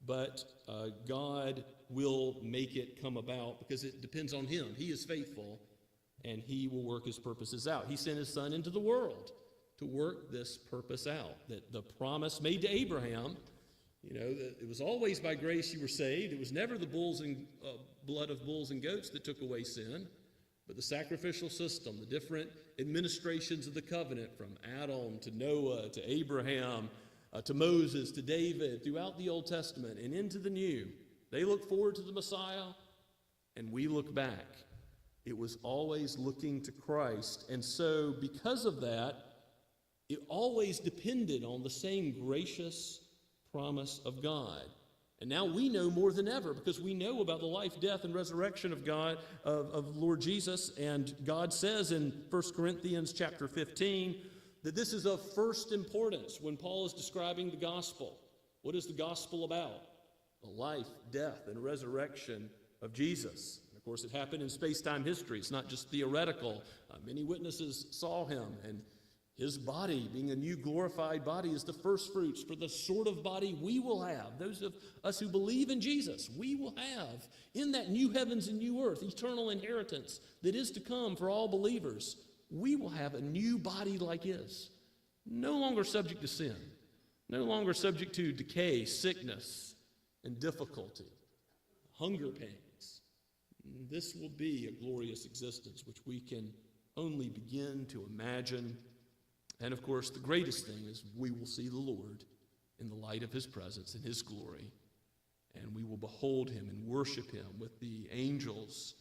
but God will make it come about because it depends on him. He is faithful, and he will work his purposes out. He sent his son into the world to work this purpose out. That the promise made to Abraham, that it was always by grace you were saved. It was never the blood of bulls and goats that took away sin, but the sacrificial system, the different administrations of the covenant from Adam to Noah to Abraham to Moses to David throughout the Old Testament and into the New. They look forward to the Messiah, and we look back. It was always looking to Christ. And so, because of that, it always depended on the same gracious promise of God. And now we know more than ever, because we know about the life, death, and resurrection of God, of Lord Jesus. And God says in 1 Corinthians chapter 15 that this is of first importance when Paul is describing the gospel. What is the gospel about? The life, death, and resurrection of Jesus. And of course, it happened in space-time history. It's not just theoretical. Many witnesses saw him, and his body, being a new glorified body, is the first fruits for the sort of body we will have. Those of us who believe in Jesus, we will have in that new heavens and new earth, eternal inheritance that is to come for all believers. We will have a new body like his, no longer subject to sin, no longer subject to decay, sickness, and difficulty, hunger pains. This will be a glorious existence which we can only begin to imagine. And of course, the greatest thing is we will see the Lord in the light of his presence and his glory, and we will behold him and worship him with the angels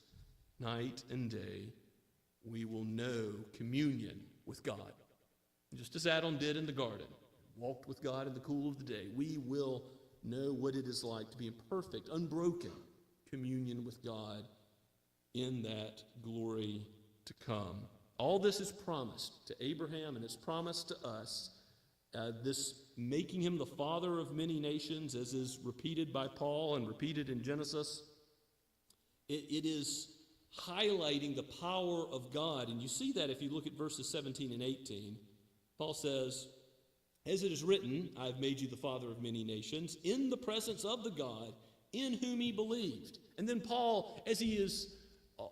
night and day. We will know communion with God, just as Adam did in the garden, walked with God in the cool of the day. We will know what it is like to be in perfect, unbroken communion with God in that glory to come. All this is promised to Abraham, and it's promised to us. This making him the father of many nations, as is repeated by Paul and repeated in Genesis, it is highlighting the power of God. And you see that if you look at verses 17 and 18. Paul says, as it is written, I have made you the father of many nations, in the presence of the God in whom he believed. And then Paul, as he is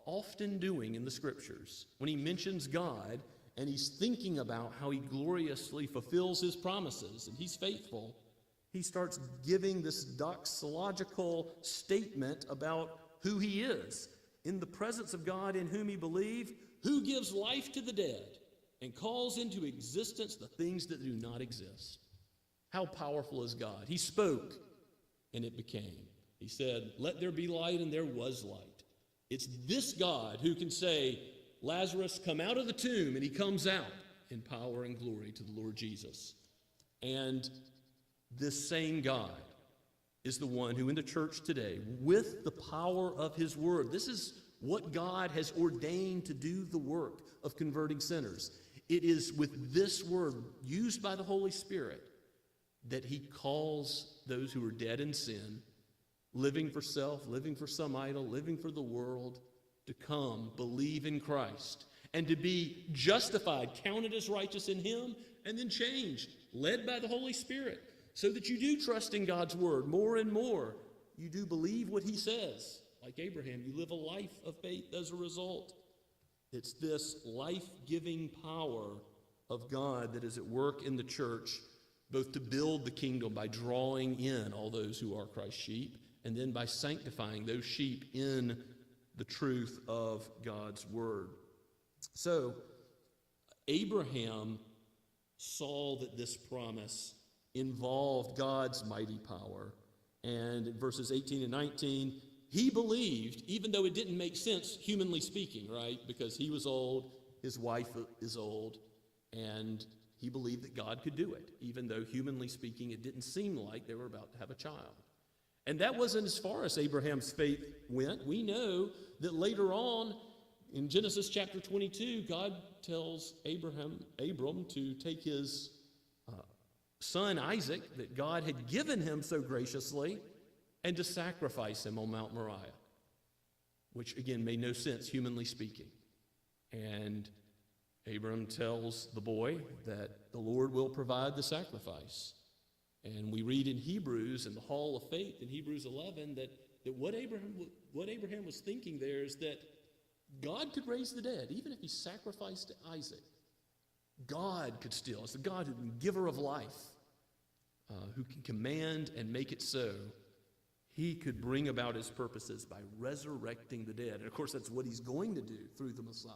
often doing in the scriptures, when he mentions God and he's thinking about how he gloriously fulfills his promises and he's faithful, he starts giving this doxological statement about who he is. In the presence of God in whom he believed, who gives life to the dead and calls into existence the things that do not exist. How powerful is God? He spoke and it became. He said, let there be light, and there was light. It's this God who can say, Lazarus, come out of the tomb, and he comes out in power and glory to the Lord Jesus. And this same God is the one who in the church today, with the power of his word, this is what God has ordained to do the work of converting sinners. It is with this word used by the Holy Spirit that he calls those who are dead in sin, living for self, living for some idol, living for the world, to come, believe in Christ, and to be justified, counted as righteous in him, and then changed, led by the Holy Spirit, so that you do trust in God's word more and more. You do believe what he says. Like Abraham, you live a life of faith as a result. It's this life-giving power of God that is at work in the church, both to build the kingdom by drawing in all those who are Christ's sheep, and then by sanctifying those sheep in the truth of God's word. So, Abraham saw that this promise involved God's mighty power. And in verses 18 and 19, he believed, even though it didn't make sense, humanly speaking, right? Because he was old, his wife is old, and he believed that God could do it, even though humanly speaking, it didn't seem like they were about to have a child. And that wasn't as far as Abraham's faith went. We know that later on in Genesis chapter 22, God tells Abram to take his son Isaac that God had given him so graciously and to sacrifice him on Mount Moriah, which again made no sense humanly speaking. And Abram tells the boy that the Lord will provide the sacrifice. And we read in Hebrews, in the Hall of Faith, in Hebrews 11, that what Abraham was thinking there is that God could raise the dead, even if he sacrificed Isaac. God could still. It's the God who's the giver of life, who can command and make it so. He could bring about his purposes by resurrecting the dead. And of course, that's what he's going to do through the Messiah,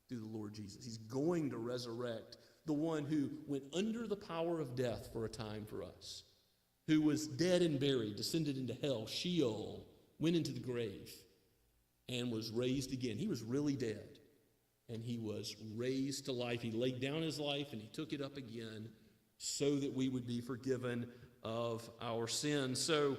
through the Lord Jesus. He's going to resurrect the one who went under the power of death for a time for us, who was dead and buried, descended into hell, Sheol, went into the grave, and was raised again. He was really dead, and he was raised to life. He laid down his life, and he took it up again so that we would be forgiven of our sins. So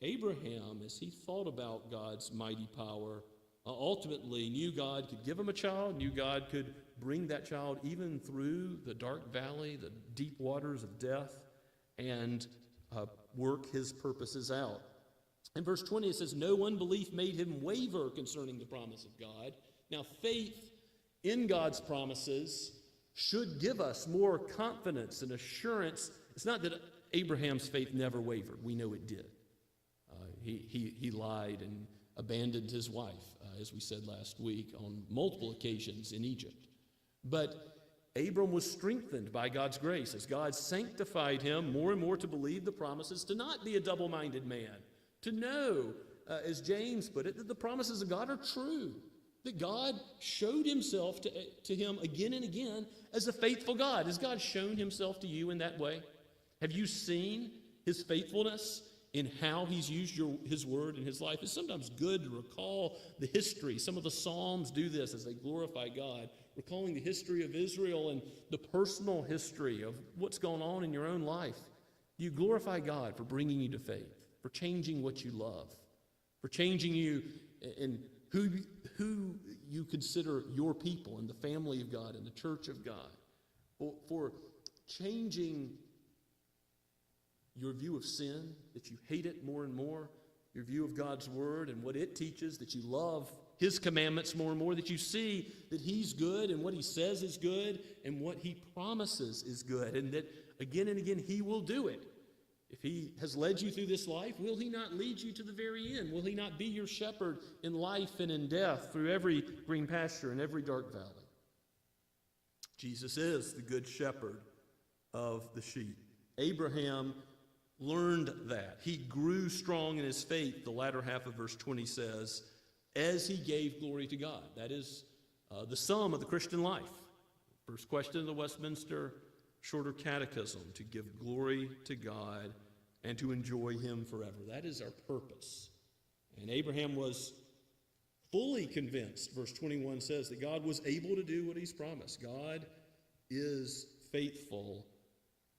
Abraham, as he thought about God's mighty power, ultimately knew God could give him a child, knew God could bring that child even through the dark valley, the deep waters of death, and work his purposes out. In verse 20 it says, no unbelief made him waver concerning the promise of God. Now faith in God's promises should give us more confidence and assurance. It's not that Abraham's faith never wavered. We know it did. He lied and abandoned his wife, as we said last week, on multiple occasions in Egypt. But Abram was strengthened by God's grace as God sanctified him more and more to believe the promises, to not be a double-minded man, to know, as James put it, that the promises of God are true, that God showed himself to him again and again as a faithful God. Has God shown himself to you in that way? Have you seen his faithfulness in how he's used his word in his life? It's sometimes good to recall the history. Some of the Psalms do this as they glorify God, recalling the history of Israel and the personal history of what's going on in your own life. You glorify God for bringing you to faith, for changing what you love, for changing you in who you consider your people and the family of God and the church of God, for changing your view of sin, that you hate it more and more, your view of God's word and what it teaches, that you love his commandments more and more, that you see that he's good and what he says is good and what he promises is good, and that again and again he will do it. If he has led you through this life, will he not lead you to the very end? Will he not be your shepherd in life and in death through every green pasture and every dark valley? Jesus is the good shepherd of the sheep. Abraham learned that. He grew strong in his faith, the latter half of verse 20 says, as he gave glory to God. That is the sum of the Christian life. First question of the Westminster Shorter Catechism, to give glory to God and to enjoy him forever. That is our purpose. And Abraham was fully convinced, verse 21 says, that God was able to do what he's promised. God is faithful.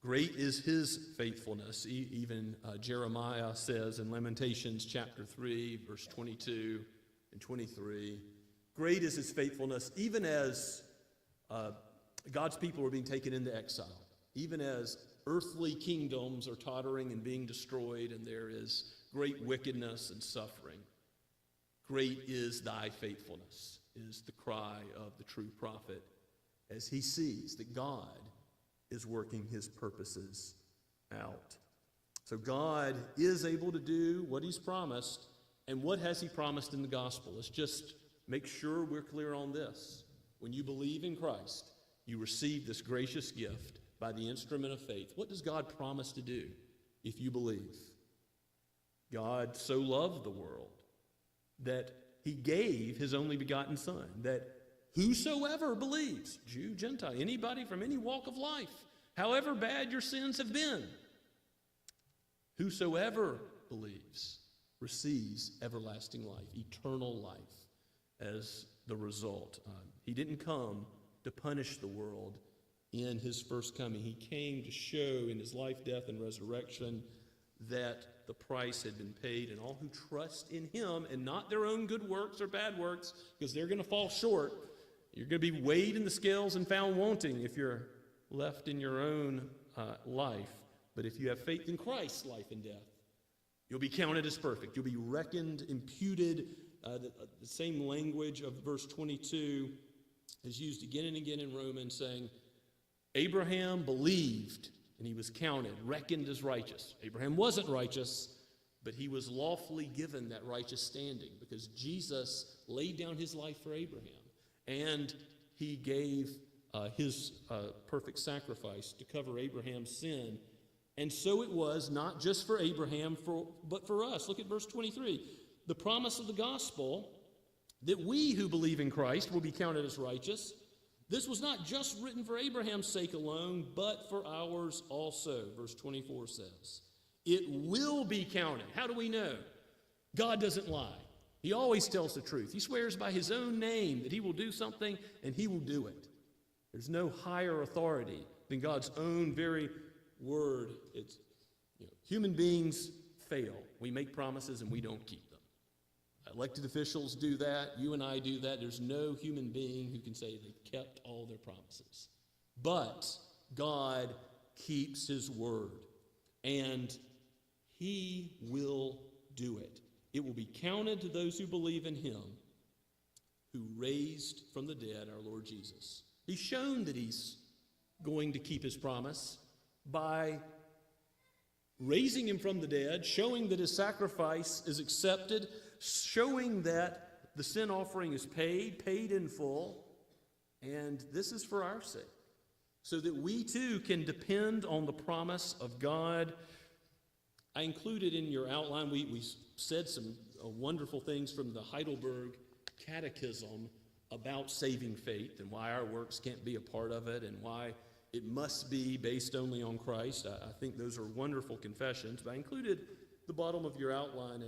Great is his faithfulness. Even Jeremiah says in Lamentations chapter 3, verse 22 and 23, great is his faithfulness, even as God's people are being taken into exile, even as earthly kingdoms are tottering and being destroyed, and there is great wickedness and suffering. Great is thy faithfulness, is the cry of the true prophet as he sees that God is working his purposes out. So God is able to do what he's promised. And what has he promised in the gospel? Let's just make sure we're clear on this. When you believe in Christ, you receive this gracious gift by the instrument of faith. What does God promise to do if you believe? God so loved the world that he gave his only begotten Son, that whosoever believes, Jew, Gentile, anybody from any walk of life, however bad your sins have been, whosoever believes receives everlasting life, eternal life as the result. He didn't come to punish the world in his first coming. He came to show in his life, death, and resurrection that the price had been paid, and all who trust in him and not their own good works or bad works, because they're going to fall short. You're going to be weighed in the scales and found wanting if you're left in your own life. But if you have faith in Christ's life and death, you'll be counted as perfect. You'll be reckoned, imputed. The same language of verse 22 is used again and again in Romans, saying, Abraham believed, and he was counted, reckoned as righteous. Abraham wasn't righteous, but he was lawfully given that righteous standing because Jesus laid down his life for Abraham, and he gave his perfect sacrifice to cover Abraham's sin. And so it was not just for Abraham, but for us. Look at verse 23. The promise of the gospel that we who believe in Christ will be counted as righteous. This was not just written for Abraham's sake alone, but for ours also, verse 24 says. It will be counted. How do we know? God doesn't lie. He always tells the truth. He swears by his own name that he will do something, and he will do it. There's no higher authority than God's own very word. It's, human beings fail. We make promises and we don't keep them. Elected officials do that. You and I do that. There's no human being who can say they've kept all their promises. But God keeps his word, and he will do it. It will be counted to those who believe in him who raised from the dead our Lord Jesus. He's shown that he's going to keep his promise by raising him from the dead, showing that his sacrifice is accepted, showing that the sin offering is paid in full, and this is for our sake, so that we too can depend on the promise of God. I included in your outline, we said some wonderful things from the Heidelberg Catechism about saving faith and why our works can't be a part of it and why it must be based only on Christ. I think those are wonderful confessions, but I included at the bottom of your outline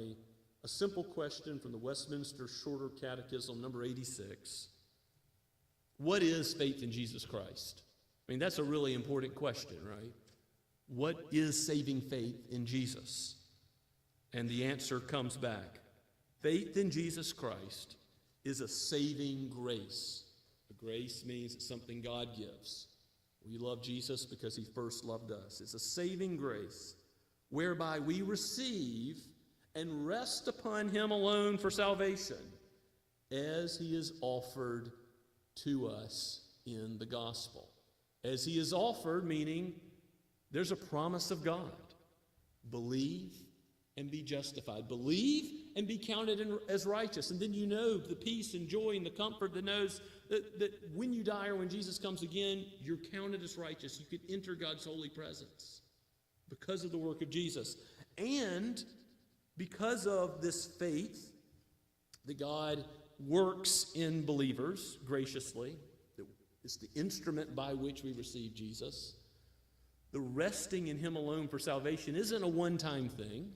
a simple question from the Westminster Shorter Catechism, number 86. What is faith in Jesus Christ? I mean, that's a really important question, right? What is saving faith in Jesus? And the answer comes back. Faith in Jesus Christ is a saving grace. A grace means it's something God gives. We love Jesus because he first loved us. It's a saving grace whereby we receive and rest upon him alone for salvation as he is offered to us in the gospel. As he is offered, meaning there's a promise of God. Believe and be justified. Believe and be counted as righteous. And then you know the peace and joy and the comfort that knows that when you die or when Jesus comes again, you're counted as righteous. You could enter God's holy presence because of the work of Jesus. And because of this faith that God works in believers graciously, it's the instrument by which we receive Jesus. The resting in him alone for salvation isn't a one-time thing,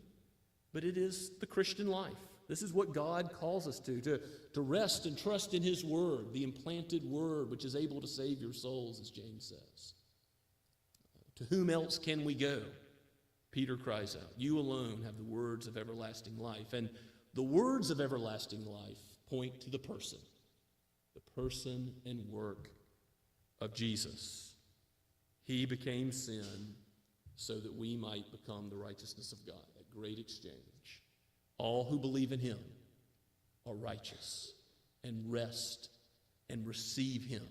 but it is the Christian life. This is what God calls us to rest and trust in his word, the implanted word, which is able to save your souls, as James says. To whom else can we go? Peter cries out, you alone have the words of everlasting life. And the words of everlasting life point to the person and work of Jesus. He became sin so that we might become the righteousness of God. That great exchange. All who believe in him are righteous and rest and receive him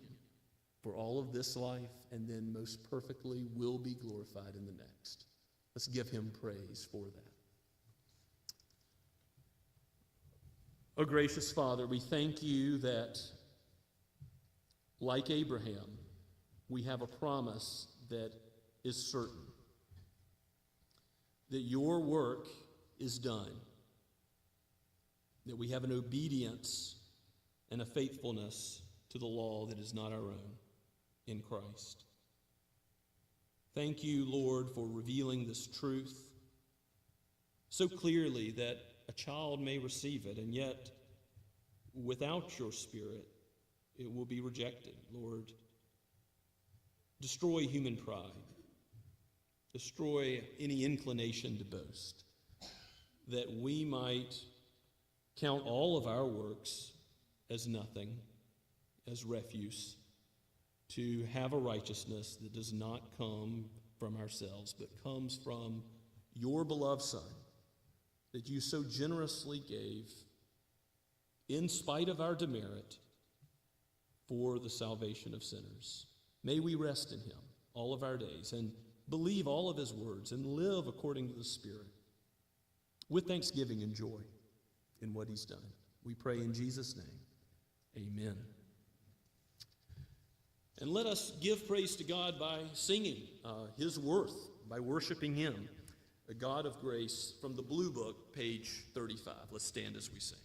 for all of this life, and then most perfectly will be glorified in the next. Let's give him praise for that. Oh, gracious Father, we thank you that, like Abraham, we have a promise that is certain, that your work is done, that we have an obedience and a faithfulness to the law that is not our own in Christ. Thank you, Lord, for revealing this truth so clearly that a child may receive it, and yet without your Spirit, it will be rejected. Lord, destroy human pride. Destroy any inclination to boast, that we might count all of our works as nothing, as refuse, to have a righteousness that does not come from ourselves, but comes from your beloved Son, that you so generously gave, in spite of our demerit, for the salvation of sinners. May we rest in him all of our days and believe all of his words and live according to the Spirit with thanksgiving and joy in what he's done. We pray in Jesus' name. Amen. And let us give praise to God by singing his worth, by worshiping him, a God of grace, from the Blue Book, page 35. Let's stand as we sing.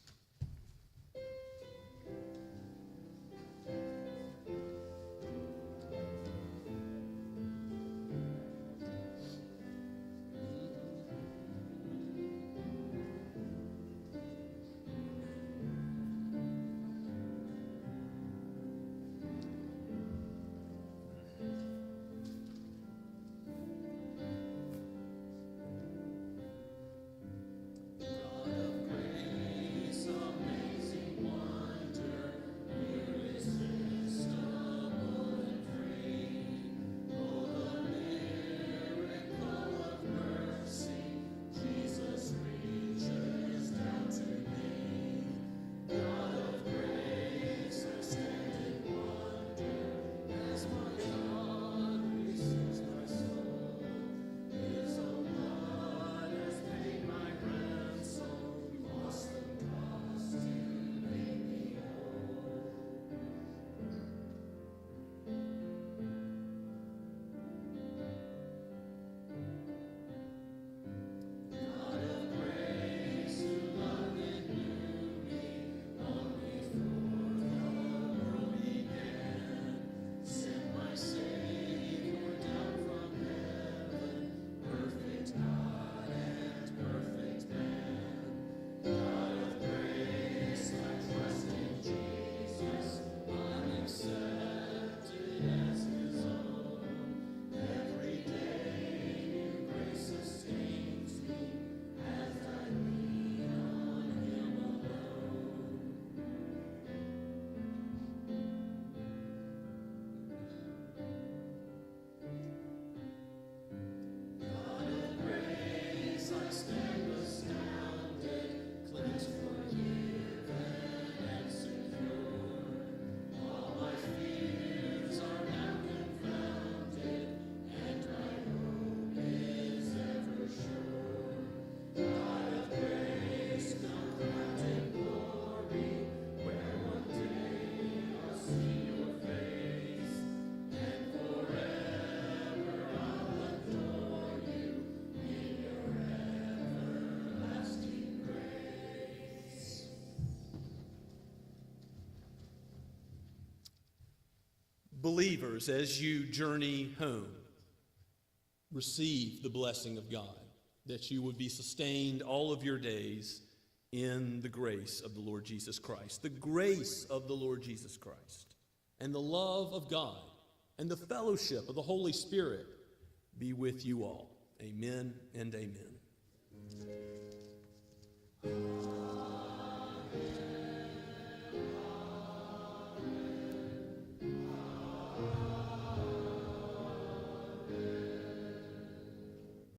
believers, as you journey home, receive the blessing of God, that you would be sustained all of your days in the grace of the Lord Jesus Christ. The grace of the Lord Jesus Christ and the love of God and the fellowship of the Holy Spirit be with you all. Amen and amen.